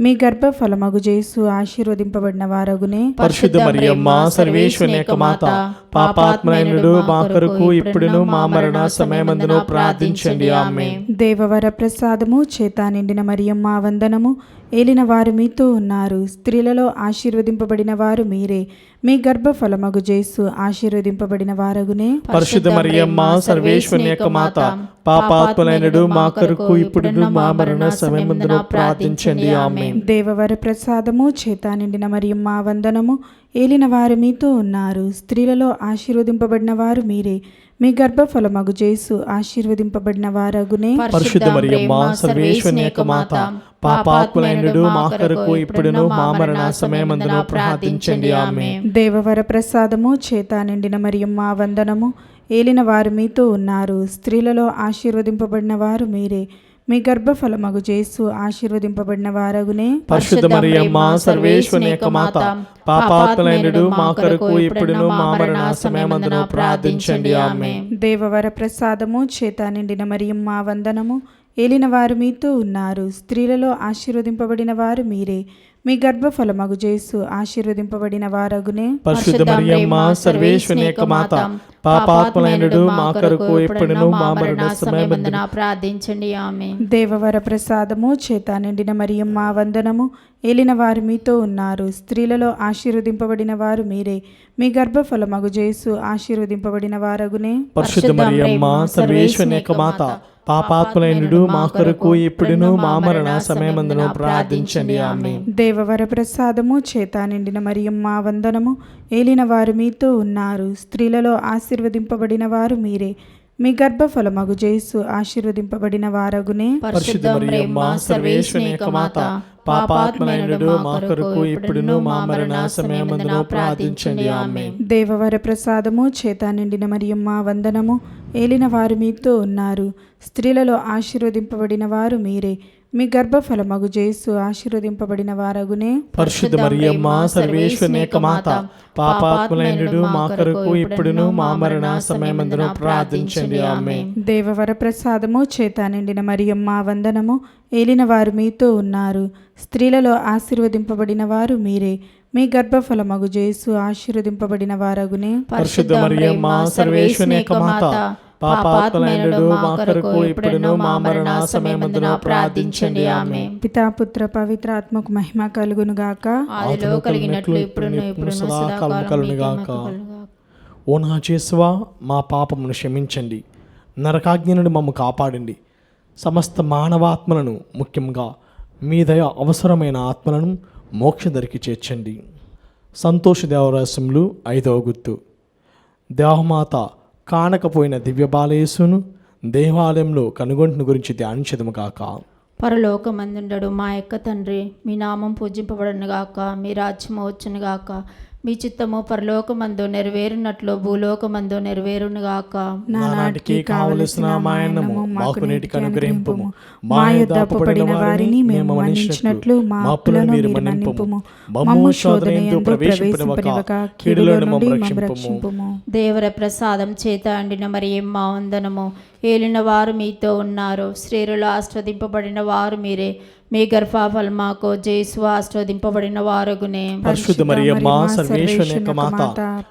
మీ గర్భఫలమగు జేసు ఆశీర్వదింపబడిన వారగునే. పరిశుద్ధ మరియమ్మ సర్వేశ్వరుని యొక్క మాత, పాపాత్ములైనడు మా కొరకు ఇప్పుడును మా మరణ సమయమందును ప్రార్థించండి. ఆమేన్. దేవవర ప్రసాదము చేత నిండిన మరియమ్మ వందనము. ఏలిన వారు మీతో ఉన్నారు, స్త్రీలలో ఆశీర్వదింపబడిన వారు మీరే. మీ గర్భఫలమగు జేసు ఆశీర్వదింపబడిన వారగునే. పరిశుద్ధ మరియమ్మ సర్వేశ్వరుని యొక్క మాత, పాపాత్ములైనడు మా కొరకు ఇప్పుడును మా మరణ సమయమందును ప్రార్థించండి. ఆమేన్. దేవవర ప్రసాదము చేత నిండిన మరియమ్మ వందనము. ఏలిన వారు మీతో ఉన్నారు, స్త్రీలలో ఆశీర్వదింపబడిన వారు మీరే. మీ గర్భఫలమగు జేసు ఆశీర్వదింపబడిన వారగునే. పరిశుద్ధ మరియమ్మ సర్వేశ్వరుని యొక్క మాత, పాపాత్ములైనడు మా కొరకు ఇప్పుడును మా మరణ సమయమందును ప్రార్థించండి. ఆమేన్. దేవవర ప్రసాదము చేత నిండిన మరియమ్మ వందనము. ఏలిన వారు మీతో ఉన్నారు, స్త్రీలలో ఆశీర్వదింపబడిన వారు మీరే. మీ గర్భఫలమగు జేసు ఆశీర్వదింపబడిన వారగునే. పరిశుద్ధ మరియమ్మ సర్వేశ్వరుని యొక్క మాత, పాపాత్ములైనడు మా కొరకు ఇప్పుడును మా మరణ సమయమందును ప్రార్థించండి. ఆమేన్. దేవవర ప్రసాదము చేత నిండిన మరియమ్మ వందనము. ఏలిన వారు మీతో ఉన్నారు, స్త్రీలలో ఆశీర్వదింపబడిన వారు మీరే. మీ గర్భఫలమగు యేసు ఆశీర్వదింపబడిన వారగునే. పరిశుద్ధ మరియమ్మ సర్వేశ్వని యొక్క మాత, పాపాత్ములైనడు మా కొరకు ఇప్పుడును మా మరణ సమయమందున ప్రార్థించండి. ఆమేన్. దేవవర ప్రసాదము చేత నిండిన మరియమ్మ వందనము. ఏలిన వారు మీతో ఉన్నారు, స్త్రీలలో ఆశీర్వదింపబడిన వారు మీరే. మీ గర్భఫలమగు యేసు ఆశీర్వదింపబడిన వారగునే. పరిశుద్ధ మరియమ్మ సర్వేశ్వని యొక్క మాత, పాపాత్ములైనడు మా కొరకు ఇప్పుడును మా మరణ సమయమందున ప్రార్థించండి. ఆమేన్. దేవవర ప్రసాదము చేత నిండిన మరియమ్మ వందనము. ఏలిన వారు మీతో ఉన్నారు, స్త్రీలలో ఆశీర్వదింపబడిన వారు మీరే. మీ గర్భఫలమగు యేసు ఆశీర్వదింపబడిన వారగునే. పరిశుద్ధ మరియమ్మ సర్వేశ్వని యొక్క మాత, పాపాత్ములైనడు మా కొరకు ఇప్పుడును మా మరణ సమయమందున ప్రార్థించండి. ఆమేన్. దేవవర ప్రసాదము చేత నిండిన మరియమ్మ వందనము. ఏలిన వారు మీతో ఉన్నారు, స్త్రీలలో ఆశీర్వదింపబడిన వారు మీరే. మీ గర్భఫలమగు యేసు ఆశీర్వదింపబడిన వారగునే. పరిశుద్ధ మరియమ్మ సర్వేశ్వని యొక్క మాత, పాపాత్ములైనడు మా కొరకు ఇప్పుడును మా మరణ సమయమందున ప్రార్థించండి. ఆమేన్. దేవవర ప్రసాదము చేత నిండిన మరియమ్మ వందనము. ఏలిన వారు మీతో ఉన్నారు, స్త్రీలలో ఆశీర్వదింపబడిన వారు మీరే. మీ గర్భఫలమగు యేసు ఆశీర్వదింపబడిన వారగునే. పరిశుద్ధ మరియమ్మ సర్వేశ్వని యొక్క మాత, పాపాత్ములైనడు మా కొరకు ఇప్పుడును మా మరణ సమయమందున ప్రార్థించండి. ఆమేన్. పితా పుత్ర పవిత్ర ఆత్మకు మహిమ కలుగును గాక. ఆదిలో కలిగినట్లు ఇప్పుడును సదాకాలం కలుగునుగాక. ఓ నా యేసువా, మా పాపమును క్షమించండి, నరకాగ్ని నుండి మమ్ము కాపాడండి, సమస్త మానవాత్మలను, ముఖ్యంగా మీ దయ అవసరమైన ఆత్మలను మోక్షదరికి చేర్చండి. సంతోష దేవరహస్యములు 5వ గుర్తు. దేవమాత కానకపోయిన దివ్య బాలయేసును దేవాలయంలో కనుగొంటుని గురించి ధ్యానించదము కాక. పరలోకమందుండడు మా యొక్క తండ్రి, మీ నామం పూజింపబడునుగాక, మీ రాజ్యము వచ్చునుగాక, మీ చిత్తము పరలోకమందు నెరవేరునట్లు భూలోకమందు నెరవేరునుగాక. నానాటికి కావలసిన మా అన్నము మాకు నేటికి అనుగ్రహింపుము. మా యొద్ద అప్పుపడిన వారిని మేము మన్నించినట్లు మా అప్పులను మీరు మన్నింపుము. మమ్ము శోధనయందు ప్రవేశింపనివ్వక కీడుల నుండి మమ్ము రక్షింపుము. దేవర ప్రసాదం చేత అండిన మరియమ్మ వందనము. ఏలిన వారు మీతో ఉన్నారు, స్త్రీలలో ఆస్వాదింపబడిన వారు మీరే. మీ గర్భఫలమాకు యేసు ఆస్వాదింపబడిన వారగునే. పరిశుద్ధ మరియమ్మ సర్వేశ్వని యొక్క మాత,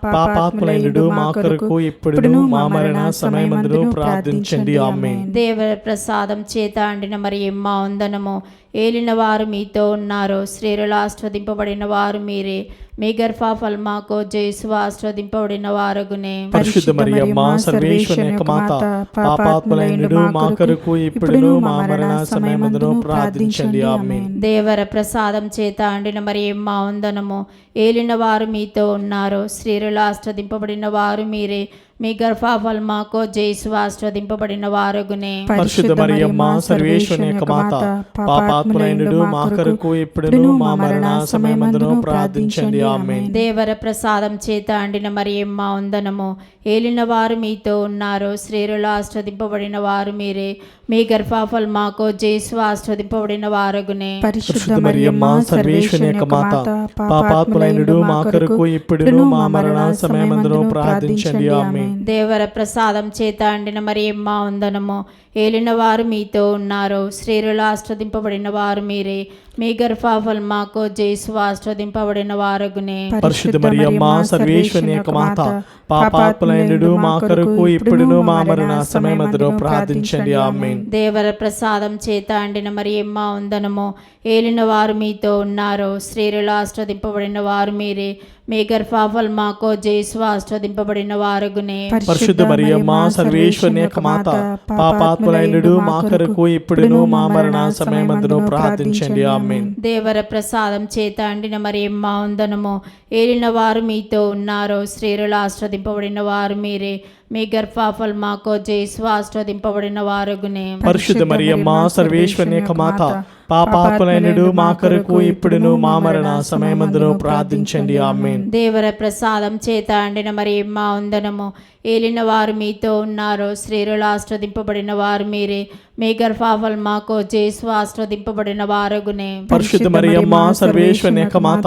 పాపాత్ములైనడు మా కొరకు ఇప్పుడును మా మరణ సమయమందున ప్రార్థించండి. ఆమేన్. దేవర ప్రసాదం చేత అండిన మరియమ్మ వందనము. ఏలిన వారు మీతో ఉన్నారు, స్త్రీలలో ఆస్వాదింపబడిన వారు మీరే. మీ గర్భఫలమాకు యేసు ఆస్వాదింపబడిన వారగునే. పరిశుద్ధ మరియమ్మ సర్వేశ్వని యొక్క మాత, పాపాత్ములైనడు మా కొరకు ఇప్పుడును మా మరణ సమయమందున ప్రార్థించండి. ఆమేన్. దేవర ప్రసాదం చేత అండిన మరియమ్మ వందనము. ఏలిన వారు మీతో ఉన్నారు, స్త్రీలలో ఆస్వాదింపబడిన వారు మీరే. మీ గర్భఫలమాకు యేసు ఆస్వాదింపబడిన వారగునే. పరిశుద్ధ మరియమ్మ సర్వేశ్వని యొక్క మాత, పాపాత్ములైనడు మా కొరకు ఇప్పుడును మా మరణ సమయమందున ప్రార్థించండి. ఆమేన్. దేవర ప్రసాదం చేత అండిన మరియమ్మ వందనము. ఏలిన వారు మీతో ఉన్నారు, స్త్రీలలో ఆస్వాదింపబడిన వారు మీరే. మీ గర్భఫలమాకు యేసు ఆస్వాదింపబడిన వారగునే. పరిశుద్ధ మరియమ్మ సర్వేశ్వని యొక్క మాత, పాపాత్ములైనడు మా కొరకు ఇప్పుడును మా మరణ సమయమందున ప్రార్థించండి. ఆమేన్. దేవర ప్రసాదం చేత అండిన మరియమ్మ వందనము. ఏలిన వారు మీతో ఉన్నారు, స్త్రీలలో ఆస్వాదింపబడిన వారు మీరే. మీ గర్భఫలమాకు యేసు ఆస్వాదింపబడిన వారగునే. పరిశుద్ధ మరియమ్మ సర్వేశ్వని యొక్క మాత, పాపాత్ములైనడు మా కొరకు ఇప్పుడును మా మరణ సమయమందున ప్రార్థించండి. ఆమేన్. దేవర ప్రసాదం చేత అండిన మరియమ్మ వందనము. ఏలిన వారు మీతో ఉన్నారు, స్త్రీలలో ఆస్వాదింపబడిన వారు మీరే. మీ గర్భఫలమాకు యేసు ఆస్వాదింపబడిన వారగునే. పరిశుద్ధ మరియమ్మ సర్వేశ్వని యొక్క మాత, పాపాత్ములైనడు మా కొరకు ఇప్పుడును మా మరణ సమయమందున ప్రార్థించండి. ఆమేన్. దేవర ప్రసాదం చేత అండిన మరియమ్మ వందనము. ఏలిన వారు మీతో ఉన్నారు, స్త్రీలలో ఆస్వాదింపబడిన వారు మీరే. మీ గర్భఫలమాకు యేసు ఆస్వాదింపబడిన వారగునే. పరిశుద్ధ మరియమ్మ సర్వేశ్వని యొక్క మాత, పాపాత్ములైనడు మా కొరకు ఇప్పుడును మా మరణ సమయమందున ప్రార్థించండి. ఆమేన్. దేవర ప్రసాదం చేత అండిన మరియమ్మ వందనము. ఏలిన వారు మీతో ఉన్నారు, స్త్రీలలో ఆస్వాదింపబడిన వారు మీరే. మీ గర్భఫలమాకు యేసు ఆస్వాదింపబడిన వారగునే. పరిశుద్ధ మరియమ్మ సర్వేశ్వని యొక్క మాత,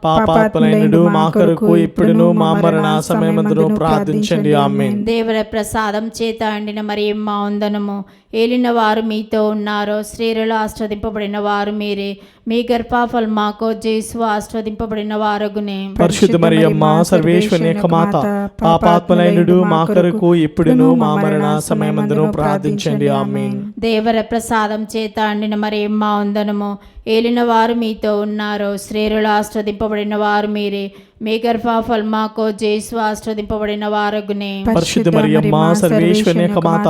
పాపాత్ములైనడు మా కొరకు ఇప్పుడును మా మరణ సమయమందును ప్రార్థించండి. ఆమేన్. దేవర ప్రసాదం చేత అండిన మరియమ్మ వందనము. ఏలిన వారు మీతో ఉన్నారు, స్త్రీలలో ఆస్వాదింపబడిన వారు మీరే. మీ గర్భఫలమాకు జేసు ఆస్వాదింపబడిన వారగునే. పరిశుద్ధ మరియమ్మ సర్వేశ్వరుని యొక్క మాత, పాపాత్ములైనడు మా కొరకు ఇప్పుడును మా మరణ సమయమందును ప్రార్థించండి. ఆమేన్. దేవర ప్రసాదం చేత అండిన మరియమ్మ వందనము. ఏలిన వారు మీతో ఉన్నారు, స్త్రీలలో ఆస్వాదింపబడిన వారు మీరే. మీ గర్భఫలమాకు జేసు ఆస్వాదింపబడిన వారగునే. పరిశుద్ధ మరియమ్మ సర్వేశ్వరుని యొక్క మాత,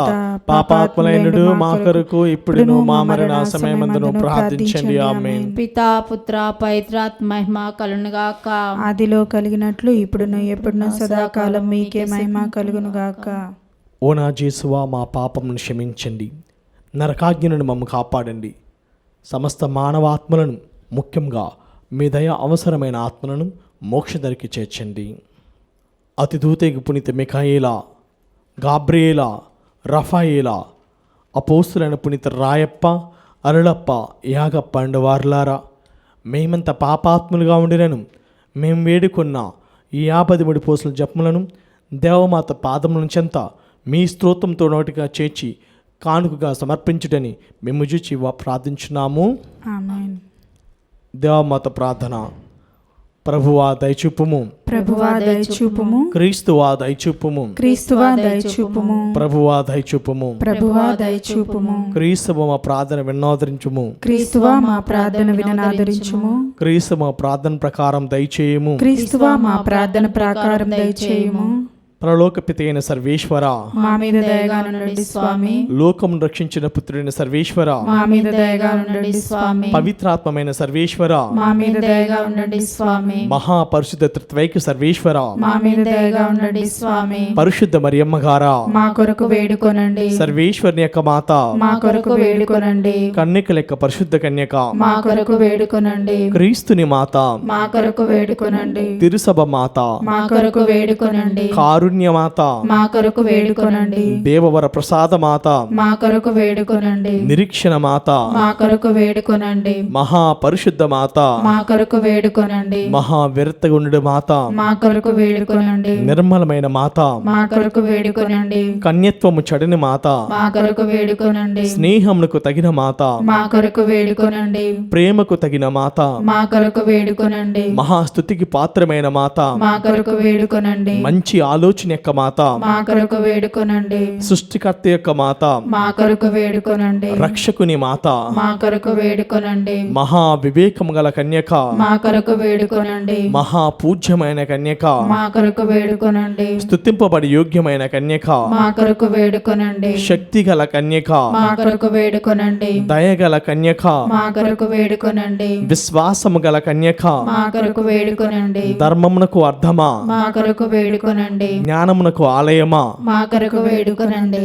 పాపాత్ములైనడు మా కొరకు ఇప్పుడును మా మరణ సమయమందును ప్రార్థించండి. ఆమేన్. పితా పుత్ర పవిత్రాత్మ మహిమ కలుగునుగాక. ఆదిలో కలిగినట్లు ఇప్పుడును ఎప్పుడును సదాకాలం మీకే మహిమ కలుగునుగాక. ఓ నా యేసువా, మా పాపమును క్షమించండి, నరకాజ్ఞ నుండి మమ్ము కాపాడండి, సమస్త మానవాత్మలను ముఖ్యంగా మీ దయ అవసరమైన ఆత్మలను మోక్షదరికి చేర్చండి. అతిదూతేగు పునీత మిఖాయేలా, గాబ్రియేలా, రఫాయేలా, అపోస్తులైన పునీత రాయప్ప, అరుళప్ప, యాగప్ప అండ్ వార్లారా, మేమంత పాపాత్ములుగా ఉండినను మేము వేడుకున్న ఈ 53 పోసుల జపములను దేవమాత పాదముల చెంత మీ స్తోత్రంతో నోటిగా చేర్చి కానుకగా సమర్పించుటని మేము చూచి ప్రార్థించున్నాము. ఆమేన్. దేవమాత ప్రార్థన. ప్రభువా దయచూపుము, ప్రభువా దయచూపుము, క్రీస్తువా దయచూపుము, క్రీస్తువా దయచూపుము, ప్రభువా దయచూపుము, ప్రభువా దయచూపుము, క్రీస్తువ మా ప్రార్థన విన్నోదరించుము, క్రీస్తువా మా ప్రార్థన విననాదరించుము, క్రీస్తు మా ప్రార్థన ప్రకారం దయచేయము, క్రీస్తువా మా ప్రార్థన ప్రకారం దయచేయుము. పరలోకపిత అయిన సర్వేశ్వర, మా మీద దయగా ఉండండి స్వామి. లోకమును రక్షించిన పుత్రుడైన సర్వేశ్వర, మా మీద దయగా ఉండండి స్వామి. పవిత్రాత్మైన సర్వేశ్వర, మా మీద దయగా ఉండండి స్వామి. మహాపరిశుద్ధ త్రిత్వైక సర్వేశ్వర, మా మీద దయగా ఉండండి స్వామి. పరిశుద్ధ మరియమ్మ గారా, మా కొరకు వేడుకొనండి. సర్వేశ్వరుని యొక్క మాత, మా కొరకు వేడుకొనండి. కన్యక లెక్క పరిశుద్ధ కన్యక, మా కొరకు వేడుకొనండి. క్రీస్తుని మాత, మా కొరకు వేడుకొనండి. తిరుసభ మాత, మా కొరకు వేడుకొనండి. కారుణ్య మాత, మా కొరకు వేడుకొనండి. దేవవర ప్రసాద మాత, మా కొరకు వేడుకొనండి. నిరీక్షణ మాత, మా కొరకు వేడుకొనండి. మహాపరిశుద్ధ మాత, మా కొరకు వేడుకొనండి. మహావిరతగుండు మాత, మా కొరకు వేడుకొనండి. నిర్మలమైన మాత, మా కొరకు వేడుకొనండి. కన్యత్వము చడని మాత, మా కొరకు వేడుకొనండి. స్నేహమునకు తగిన మాత, మా కొరకు వేడుకొనండి. ప్రేమకు తగిన మాత, మా కొరకు వేడుకొనండి. మహాస్తుతికి పాత్రమైన మాత, మా కొరకు వేడుకొనండి. మంచి ఆలోచన యొక్క మాత, మా కొరకు వేడుకొనండి. సృష్టికర్త యొక్క మాత, మా కొరకు వేడుకొనండి. రక్షకుని మాత, మా కొరకు వేడుకొనండి. మహా వివేకము గల కన్యక, మా కొరకు వేడుకొనండి. మహా పూజ్యమైన కన్యక, మా కొరకు వేడుకొనండి. స్తుతింపబడి యోగ్యమైన కన్యక, మా కొరకు వేడుకొనండి. శక్తి గల కన్యక, మా కొరకు వేడుకొనండి. దయగల కన్యక, మా కొరకు వేడుకొనండి. విశ్వాసము గల కన్యక, మా కొరకు వేడుకొనండి. ధర్మమునకు అర్థమా, మా కొరకు వేడుకొనండి. జ్ఞానమునకు ఆలయమా, మా కొరకు వేడుకొనండి.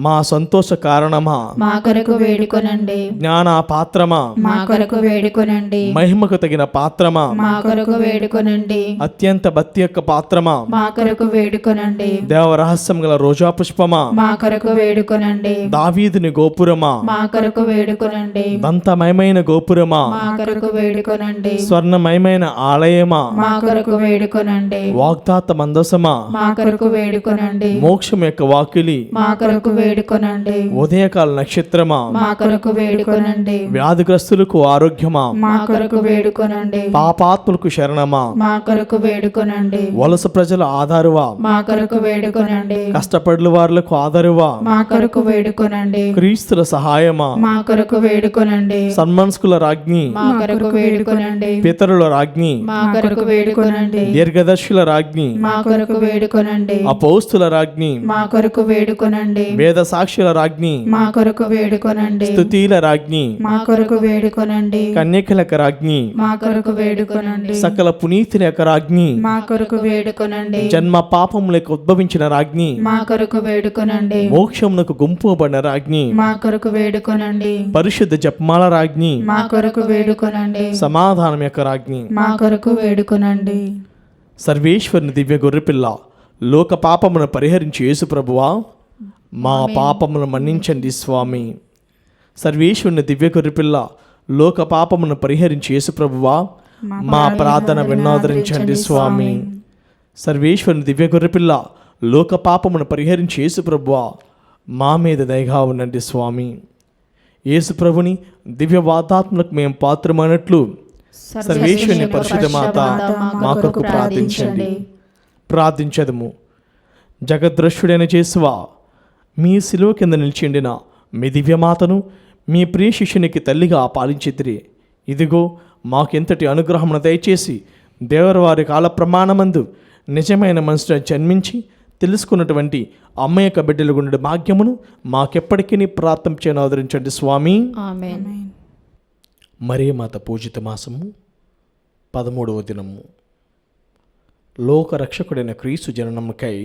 మా సంతోష కారణమా, మా కొరకు వేడుకొనండి. జ్ఞాన పాత్రమా, మా కొరకు వేడుకొనండి. మహిమకు తగిన పాత్రమా, మా కొరకు వేడుకొనండి. అత్యంత భక్తి యొక్క పాత్రమా, మా కొరకు వేడుకొనండి. దేవరహస్యం గల రోజా పుష్పమా, మా కొరకు వేడుకొనండి. దావీదుని గోపురమా, మా కొరకు వేడుకొనండి. దంతమయమైన గోపురమా, మా కొరకు వేడుకొనండి. స్వర్ణమయమైన ఆలయమా, మా కొరకు వేడుకొనండి. వాగ్దాత మందసమా, మా కొరకు వేడుకొనండి. మోక్షం యొక్క వాకిలి, మా కొరకు వేడుకొనండి. ఉదయకాల నక్షత్రమా, మా కొరకు వేడుకొనండి. వ్యాధిగ్రస్తులకు ఆరోగ్యమా, మా కొరకు వేడుకొనండి. పాపాత్ములకు శరణమా, మా కొరకు వేడుకొనండి. వలస ప్రజల ఆధారువా, మా కొరకు వేడుకొనండి. కష్టపడుల వారులకు ఆధారువా, మా కొరకు వేడుకొనండి. క్రీస్తుల సహాయమా, మా కొరకు వేడుకొనండి. సన్మనస్కుల రాజ్ఞి, మా కొరకు వేడుకొనండి. పితరుల రాజ్ఞి, మా కొరకు వేడుకొనండి. దీర్ఘదర్శుల రాజ్ఞి, మా కొరకు వేడుకొనండి. అపోస్తుల రాజ్ఞి, మా కొరకు వేడుకొనండి. వేద సాక్షుల రాజ్ఞి, మా కొరకు వేడుకొనండి. స్తుతిల రాజ్ఞి, మా కొరకు వేడుకొనండి. కన్యకల రాజ్ఞి, మా కొరకు వేడుకొనండి. సకల పునీతుల యొక్క రాజ్ఞి, మా కొరకు వేడుకొనండి. జన్మ పాపములకు ఉద్భవించిన రాజ్ఞి, మా కొరకు వేడుకొనండి. మోక్షమునకు గుంపుబడిన రాజ్ఞి, మా కొరకు వేడుకొనండి. పరిశుద్ధ జపమాల రాజ్ఞి, మా కొరకు వేడుకొనండి. సమాధానం యొక్క రాజ్ఞి, మా కొరకు వేడుకొనండి. సర్వేశ్వరుని దివ్య గొర్రెపిల్ల, లోక పాపమును పరిహరించి యేసు ప్రభువా, మా పాపమును మన్నించండి స్వామి. సర్వేశ్వరుని దివ్య గొర్రెపిల్ల, లోక పాపమును పరిహరించి యేసు ప్రభువా, మా ప్రార్థన విన్నోదరించండి స్వామి. సర్వేశ్వరుని దివ్య గొర్రెపిల్ల లోక పాపమును పరిహరించి యేసుప్రభువా మా మీద దయగా ఉండండి స్వామి. యేసుప్రభుని దివ్య వాతాత్మలకు మేము పాత్రమైనట్లు సర్వేశ్వరుని పరిశుద్ధ మాత మా కొరకు ప్రార్థించండి. ప్రార్థించదము. జగద్రష్టుడైన యేసువా, మీ శిలువ కింద నిలిచిండిన మీ దివ్యమాతను మీ ప్రియ శిష్యునికి తల్లిగా పాలించితిరి. ఇదిగో మాకెంతటి అనుగ్రహమును దయచేసి దేవరవారి కాల ప్రమాణమందు నిజమైన మనసులో జన్మించి తెలుసుకున్నటువంటి అమ్మ యొక్క బిడ్డలు గుండె భాగ్యమును మాకెప్పటికీ ప్రార్థన ఆదరించండి స్వామి. ఆమేన్. మరియమాత పూజిత మాసము 13వ దినము. లోకరక్షకుడైన క్రీస్తు జననముకై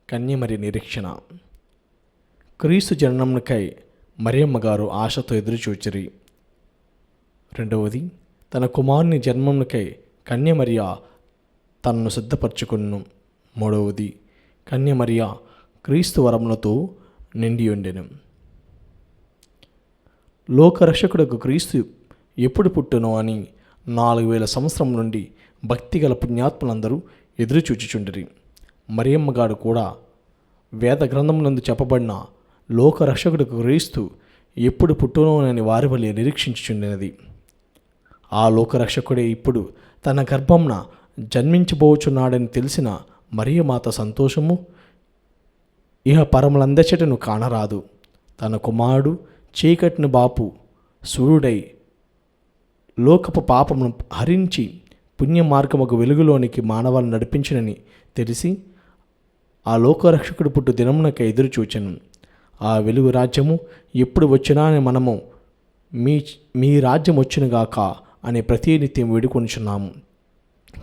కన్యమరి నిరీక్షణ. క్రీస్తు జననముకై మరియమ్మ గారు ఆశతో ఎదురుచూచిరి. రెండవది, తన కుమారుని జన్మమునకై కన్యమరియా తనను సిద్ధపరచుకును. మూడవది, కన్యమరియా క్రీస్తు వరములతో నిండి ఉండెను. లోకరక్షకుడకు క్రీస్తు ఎప్పుడు పుట్టునో అని 4000 సంవత్సరం నుండి భక్తిగల పుణ్యాత్ములందరూ ఎదురుచూచుచుండిరి. మరియమ్మ గారు కూడా వేద గ్రంథములందు చెప్పబడిన లోకరక్షకుడకు క్రీస్తు ఎప్పుడు పుట్టునోనని వారి వలె నిరీక్షించుచుండినది. ఆ లోకరక్షకుడే ఇప్పుడు తన గర్భంన జన్మించబోచున్నాడని తెలిసిన మరియమాత సంతోషము ఇహ పరములందచెటను కానరాదు. తన కుమారుడు చీకటిని బాపు సూర్యుడై లోకపు పాపమును హరించి పుణ్య మార్గముకు వెలుగులోనికి మానవాలను నడిపించినని తెలిసి ఆ లోకరక్షకుడు పుట్టు దినమునకై ఎదురు చూచెను. ఆ వెలుగు రాజ్యము ఎప్పుడు వచ్చినా అని మనము మీ రాజ్యం వచ్చునుగాక అని ప్రతినిత్యం వేడుకొనిచున్నాము.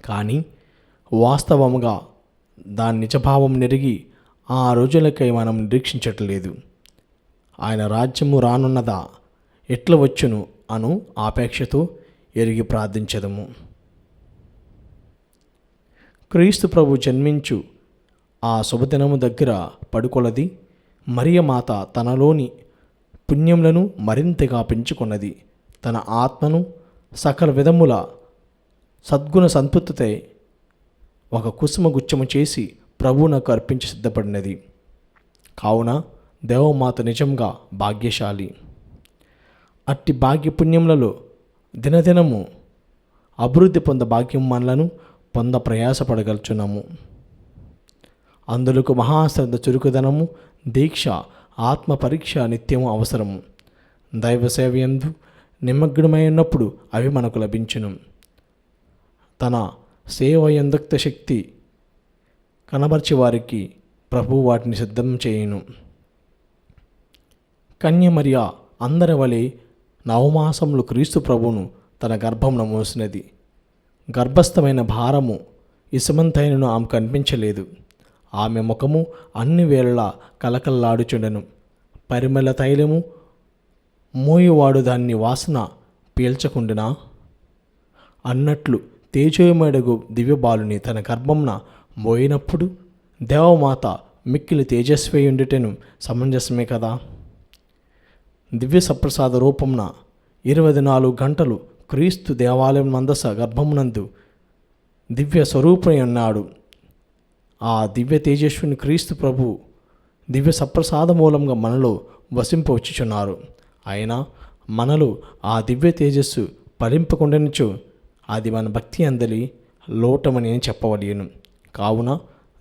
కానీ వాస్తవముగా దాని నిజభావం నెరిగి ఆ రోజులకై మనం నిరీక్షించట్లేదు. ఆయన రాజ్యము రానున్నదా, ఎట్లా వచ్చును అను ఆపేక్షతో ఎరిగి ప్రార్థించదము. క్రీస్తు ప్రభు జన్మించు ఆ శుభదినము దగ్గర పడుకొలది మరియమాత తనలోని పుణ్యములను మరింతగా పెంచుకున్నది. తన ఆత్మను సకల విధముల సద్గుణ సంతృప్తితో ఒక కుసుమగుచ్చము చేసి ప్రభువునకు అర్పించి సిద్ధపడినది. కావున దేవమాత నిజంగా భాగ్యశాలి. అట్టి భాగ్యపుణ్యములలో దినదినము అభివృద్ధి పొంద భాగ్యం మనలను పొంద ప్రయాసపడగలుచున్నాము. అందులకు మహాశ్రద్ధ, చురుకుదనము, దీక్ష, ఆత్మ పరీక్ష నిత్యము అవసరము. దైవ సేవయందు నిమగ్నమై ఉన్నప్పుడు అవి మనకు లభించును. తన సేవ యందుక్త శక్తి కనబర్చి వారికి ప్రభువు వాటిని సిద్ధం చేయును. కన్యమరియా అందరి వలె నవమాసములు క్రీస్తు ప్రభువును తన గర్భమున మోసినది. గర్భస్థమైన భారము ఇసుమంతైనను ఆమె కనిపించలేదు. ఆమె ముఖము అన్ని వేళలా కలకల్లాడుచుండెను. పరిమళ తైలము మోయువాడు దాన్ని వాసన పీల్చకుండునా అన్నట్లు తేజోమయుడగు దివ్యబాలుని తన గర్భంన మోయినప్పుడు దేవమాత మిక్కిలి తేజస్వి ఉండుటెను సమంజసమే కదా. దివ్య సప్రసాద రూపంన 24 గంటలు క్రీస్తు దేవాలయం మందస గర్భమునందు దివ్య స్వరూపమై ఉన్నాడు. ఆ దివ్య తేజస్విని క్రీస్తు ప్రభు దివ్య సప్రసాద మూలంగా మనలో వసింపవచ్చుచున్నారు. అయినా మనలో ఆ దివ్య తేజస్సు ఫలింపకుండానిచో అది మన భక్తి అందలి లోటమని నేను చెప్పవలేను. కావున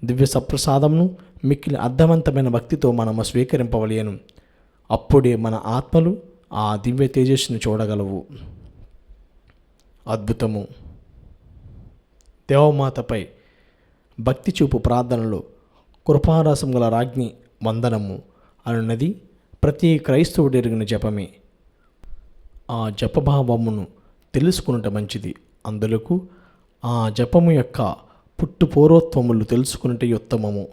దివ్య సప్రసాదమును మిక్కిలి అర్థవంతమైన భక్తితో మనము స్వీకరింపవలేను. అప్పుడే మన ఆత్మలు ఆ దివ్య తేజస్సును చూడగలవు. అద్భుతము. దేవమాతపై భక్తి చూపు ప్రార్థనలో కృపారసం గల రాజ్ఞి వందనము అనున్నది ప్రతి క్రైస్తవుడు ఎరిగిన జపమే. ఆ జపభావమును తెలుసుకున్నట మంచిది. అందులకు ఆ జపము యొక్క పుట్టు పూర్వత్వములు తెలుసుకున్నట ఉత్తమము.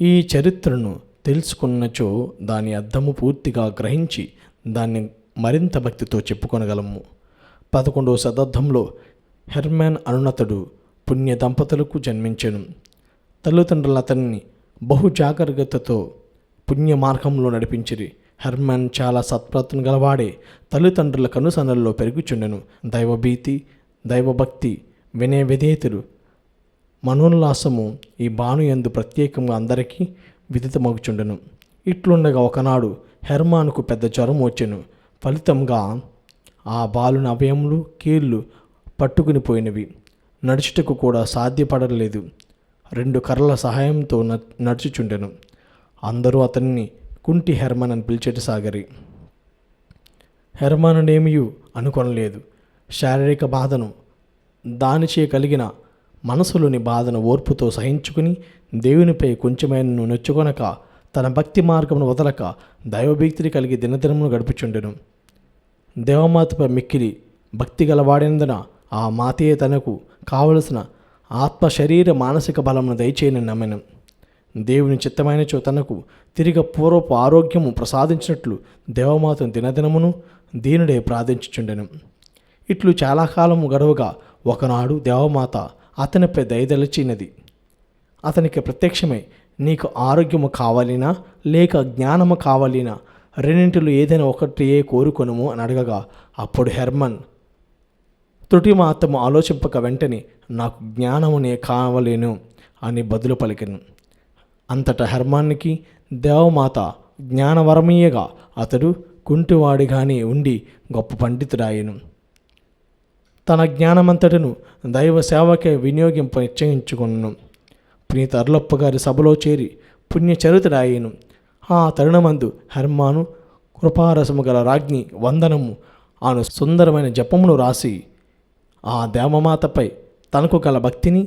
ఈ చరిత్రను తెలుసుకున్నచో దాని అర్థము పూర్తిగా గ్రహించి దాన్ని మరింత భక్తితో చెప్పుకొనగలము. 11వ శతాబ్దంలో హెర్మాన్ అనున్నతుడు పుణ్య దంపతులకు జన్మించెను. తల్లిదండ్రులు అతన్ని బహు జాగ్రత్తతో పుణ్య మార్గంలో నడిపించిరి. హెర్మాన్ చాలా సత్ప్రవర్తన గలవాడే. తల్లిదండ్రుల కనుసనల్లో పెరుగుచుండెను. దైవభీతి, దైవభక్తి, వినయ విధేయతలు, మనోల్లాసము ఈ బాను యందు ప్రత్యేకంగా అందరికీ విదితమగుచుండెను. ఇట్లుండగా ఒకనాడు హెర్మానుకు పెద్ద జ్వరం వచ్చెను. ఫలితంగా ఆ బాలుని అవయములు, కీళ్ళు పట్టుకుని పోయినవి. నడుచుటకు కూడా సాధ్యపడలేదు. 2 కర్రల సహాయంతో నడుచుచుండెను. అందరూ అతన్ని కుంటి హెర్మన్ అని పిలిచేటసాగరి. హెర్మానుడేమియు అనుకొనలేదు. శారీరక బాధను, దానిచే కలిగిన మనసులోని బాధను ఓర్పుతో సహించుకుని దేవునిపై కొంచెమైనను నొచ్చుకొనక తన భక్తి మార్గమును వదలక దైవభక్తిని కలిగి దినదినమును గడుపుచుండెను. దేవమాతపై మిక్కిలి భక్తి గలవాడినందున ఆ మాతయే తనకు కావలసిన ఆత్మ, శరీర, మానసిక బలమును దయచేయని నమ్మెను. దేవుని చిత్తమైనచో తనకు తిరిగి పూర్వపు ఆరోగ్యము ప్రసాదించినట్లు దేవమాతను దినదినమును దీనుడే ప్రార్థించుచుండెను. ఇట్లు చాలా కాలము గడవగా ఒకనాడు దేవమాత అతనిపై దయదలచినది. అతనికి ప్రత్యక్షమై, నీకు ఆరోగ్యము కావాలినా లేక జ్ఞానము కావాలినా, రెండింటిలో ఏదైనా ఒకటియే కోరుకొనుము అని అడగగా, అప్పుడు హెర్మన్ త్రుటి మాత్రము ఆలోచింపక వెంటనే నాకు జ్ఞానమునే కావలేను అని బదులు పలికెను. అంతటా హెర్మాన్నికి దేవమాత జ్ఞానవరమీయగా అతడు కుంటివాడిగానే ఉండి గొప్ప పండితుడాయెను. తన జ్ఞానమంతటను దైవ సేవకే వినియోగింప నిశ్చయించుకున్నాను. పునీత అర్లప్ప గారి సభలో చేరి పుణ్యచరితుడాయెను. ఆ తరుణమందు హెర్మాను కృపారసము గల రాజ్ఞి వందనము అను సుందరమైన జపమును రాసి ఆ దేవమాతపై తనకు గల భక్తిని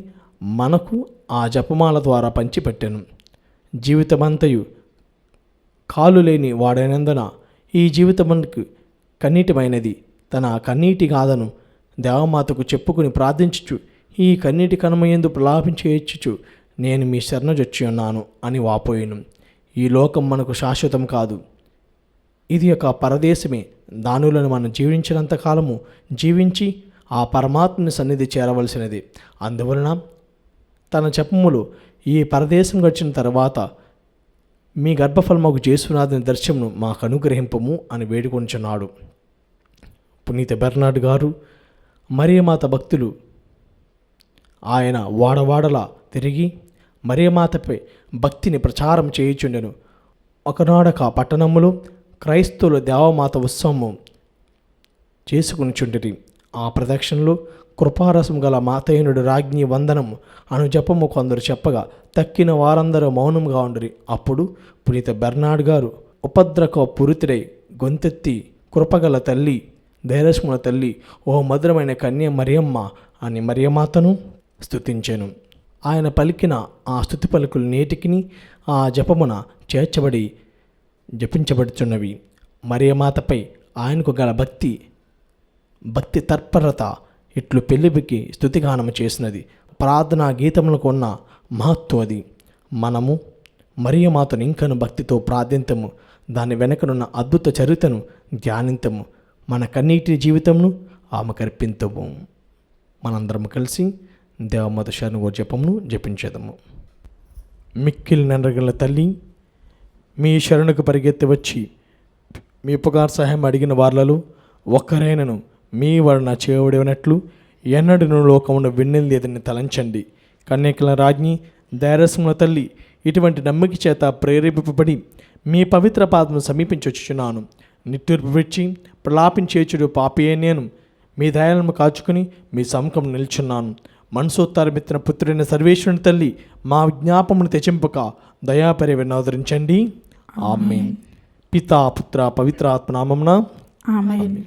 మనకు ఆ జపమాల ద్వారా పంచిపెట్టెను. జీవితమంతయు కాలు లేని వాడైనందున ఈ జీవితమునకు కన్నీటిమైనది. తన కన్నీటి గాథను దేవమాతకు చెప్పుకుని ప్రార్థించుచు, ఈ కన్నీటి కనుమయందు ప్రలాపించేయచ్చుచు నేను మీ శరణజొచ్చి ఉన్నాను అని వాపోయిను. ఈ లోకం మనకు శాశ్వతం కాదు, ఇది ఒక పరదేశమే. దానులను మనం జీవించినంత కాలము జీవించి ఆ పరమాత్మని సన్నిధి చేరవలసినది. అందువలన తన జపములు ఈ పరదేశం గడిచిన తర్వాత మీ గర్భఫలముకు జేసునాథుని దర్శనమును మాకు అనుగ్రహింపము అని వేడుకొంచున్నాడు. పునీత బెర్నార్డ్ గారు మరియమాత భక్తులు ఆయన వాడవాడలా తిరిగి మరియమాతపై భక్తిని ప్రచారం చేయుచుండెను. ఒకనాడక పట్టణములో క్రైస్తవుల దేవమాత ఉత్సవము చేసుకునిచుండిరి. ఆ ప్రదక్షిణలో కృపారసం గల మాతయ్యనుడు రాజ్ఞి వందనము అను జపము కొందరు చెప్పగా తక్కిన వారందరూ మౌనంగా ఉండిరి. అప్పుడు పునీత బెర్నార్డ్ గారు ఉపద్రక పురితిరై గొంతెత్తి, కృపగల తల్లి, ధైర్యముల తల్లి, ఓ మధురమైన కన్య మరియమ్మ అని మరియమాతను స్తుతించెను. ఆయన పలికిన ఆ స్తుతి పలుకులు నేటికిని ఆ జపమున చేర్చబడి జపించబడుచున్నవి. మరియమాతపై ఆయనకు గల భక్తి తత్పరత ఇట్లు పెళ్ళిబికి స్తుతిగానము చేసినది. ప్రార్థనా గీతములకు ఉన్న మహత్వం అది. మనము మరియమాతను ఇంకను భక్తితో ప్రార్థింతము, దాని వెనకనున్న అద్భుత చరిత్రను ధ్యానింతము, మన కన్నీటి జీవితంను ఆమెకు అర్పింతము. మనందరం కలిసి దేవమాత శరణు జపమును జపించేదము. మిక్కిలి నెనరగల తల్లి, మీ శరణుకు పరిగెత్తి వచ్చి మీ ఉపకార సహాయం అడిగిన వార్లలో ఒక్కరైనను మీ వలన చేయబడినట్లు ఎన్నడూ లోకమును విన్నెలేదని తలంచండి. కన్యకల రాజ్ఞి, ధైర్యముల తల్లి, ఇటువంటి నమ్మిక చేత ప్రేరేపింపబడి మీ పవిత్ర పాదమును సమీపించొచ్చుచున్నాను. నిట్టూర్పు విడిచి ప్రలాపించేచుడు పాపియే నేను. మీ దయాలను కాచుకుని మీ సముఖం నిల్చున్నాను. మనసోత్తారమిత్తిన పుత్రుడైన సర్వేశ్వరుని తల్లి, మా విజ్ఞాపమును తెచింపక దయాపరి వినోదరించండి. ఆమేన్. పితా, పుత్ర, పవిత్ర ఆత్మ నామమున ఆమేన్.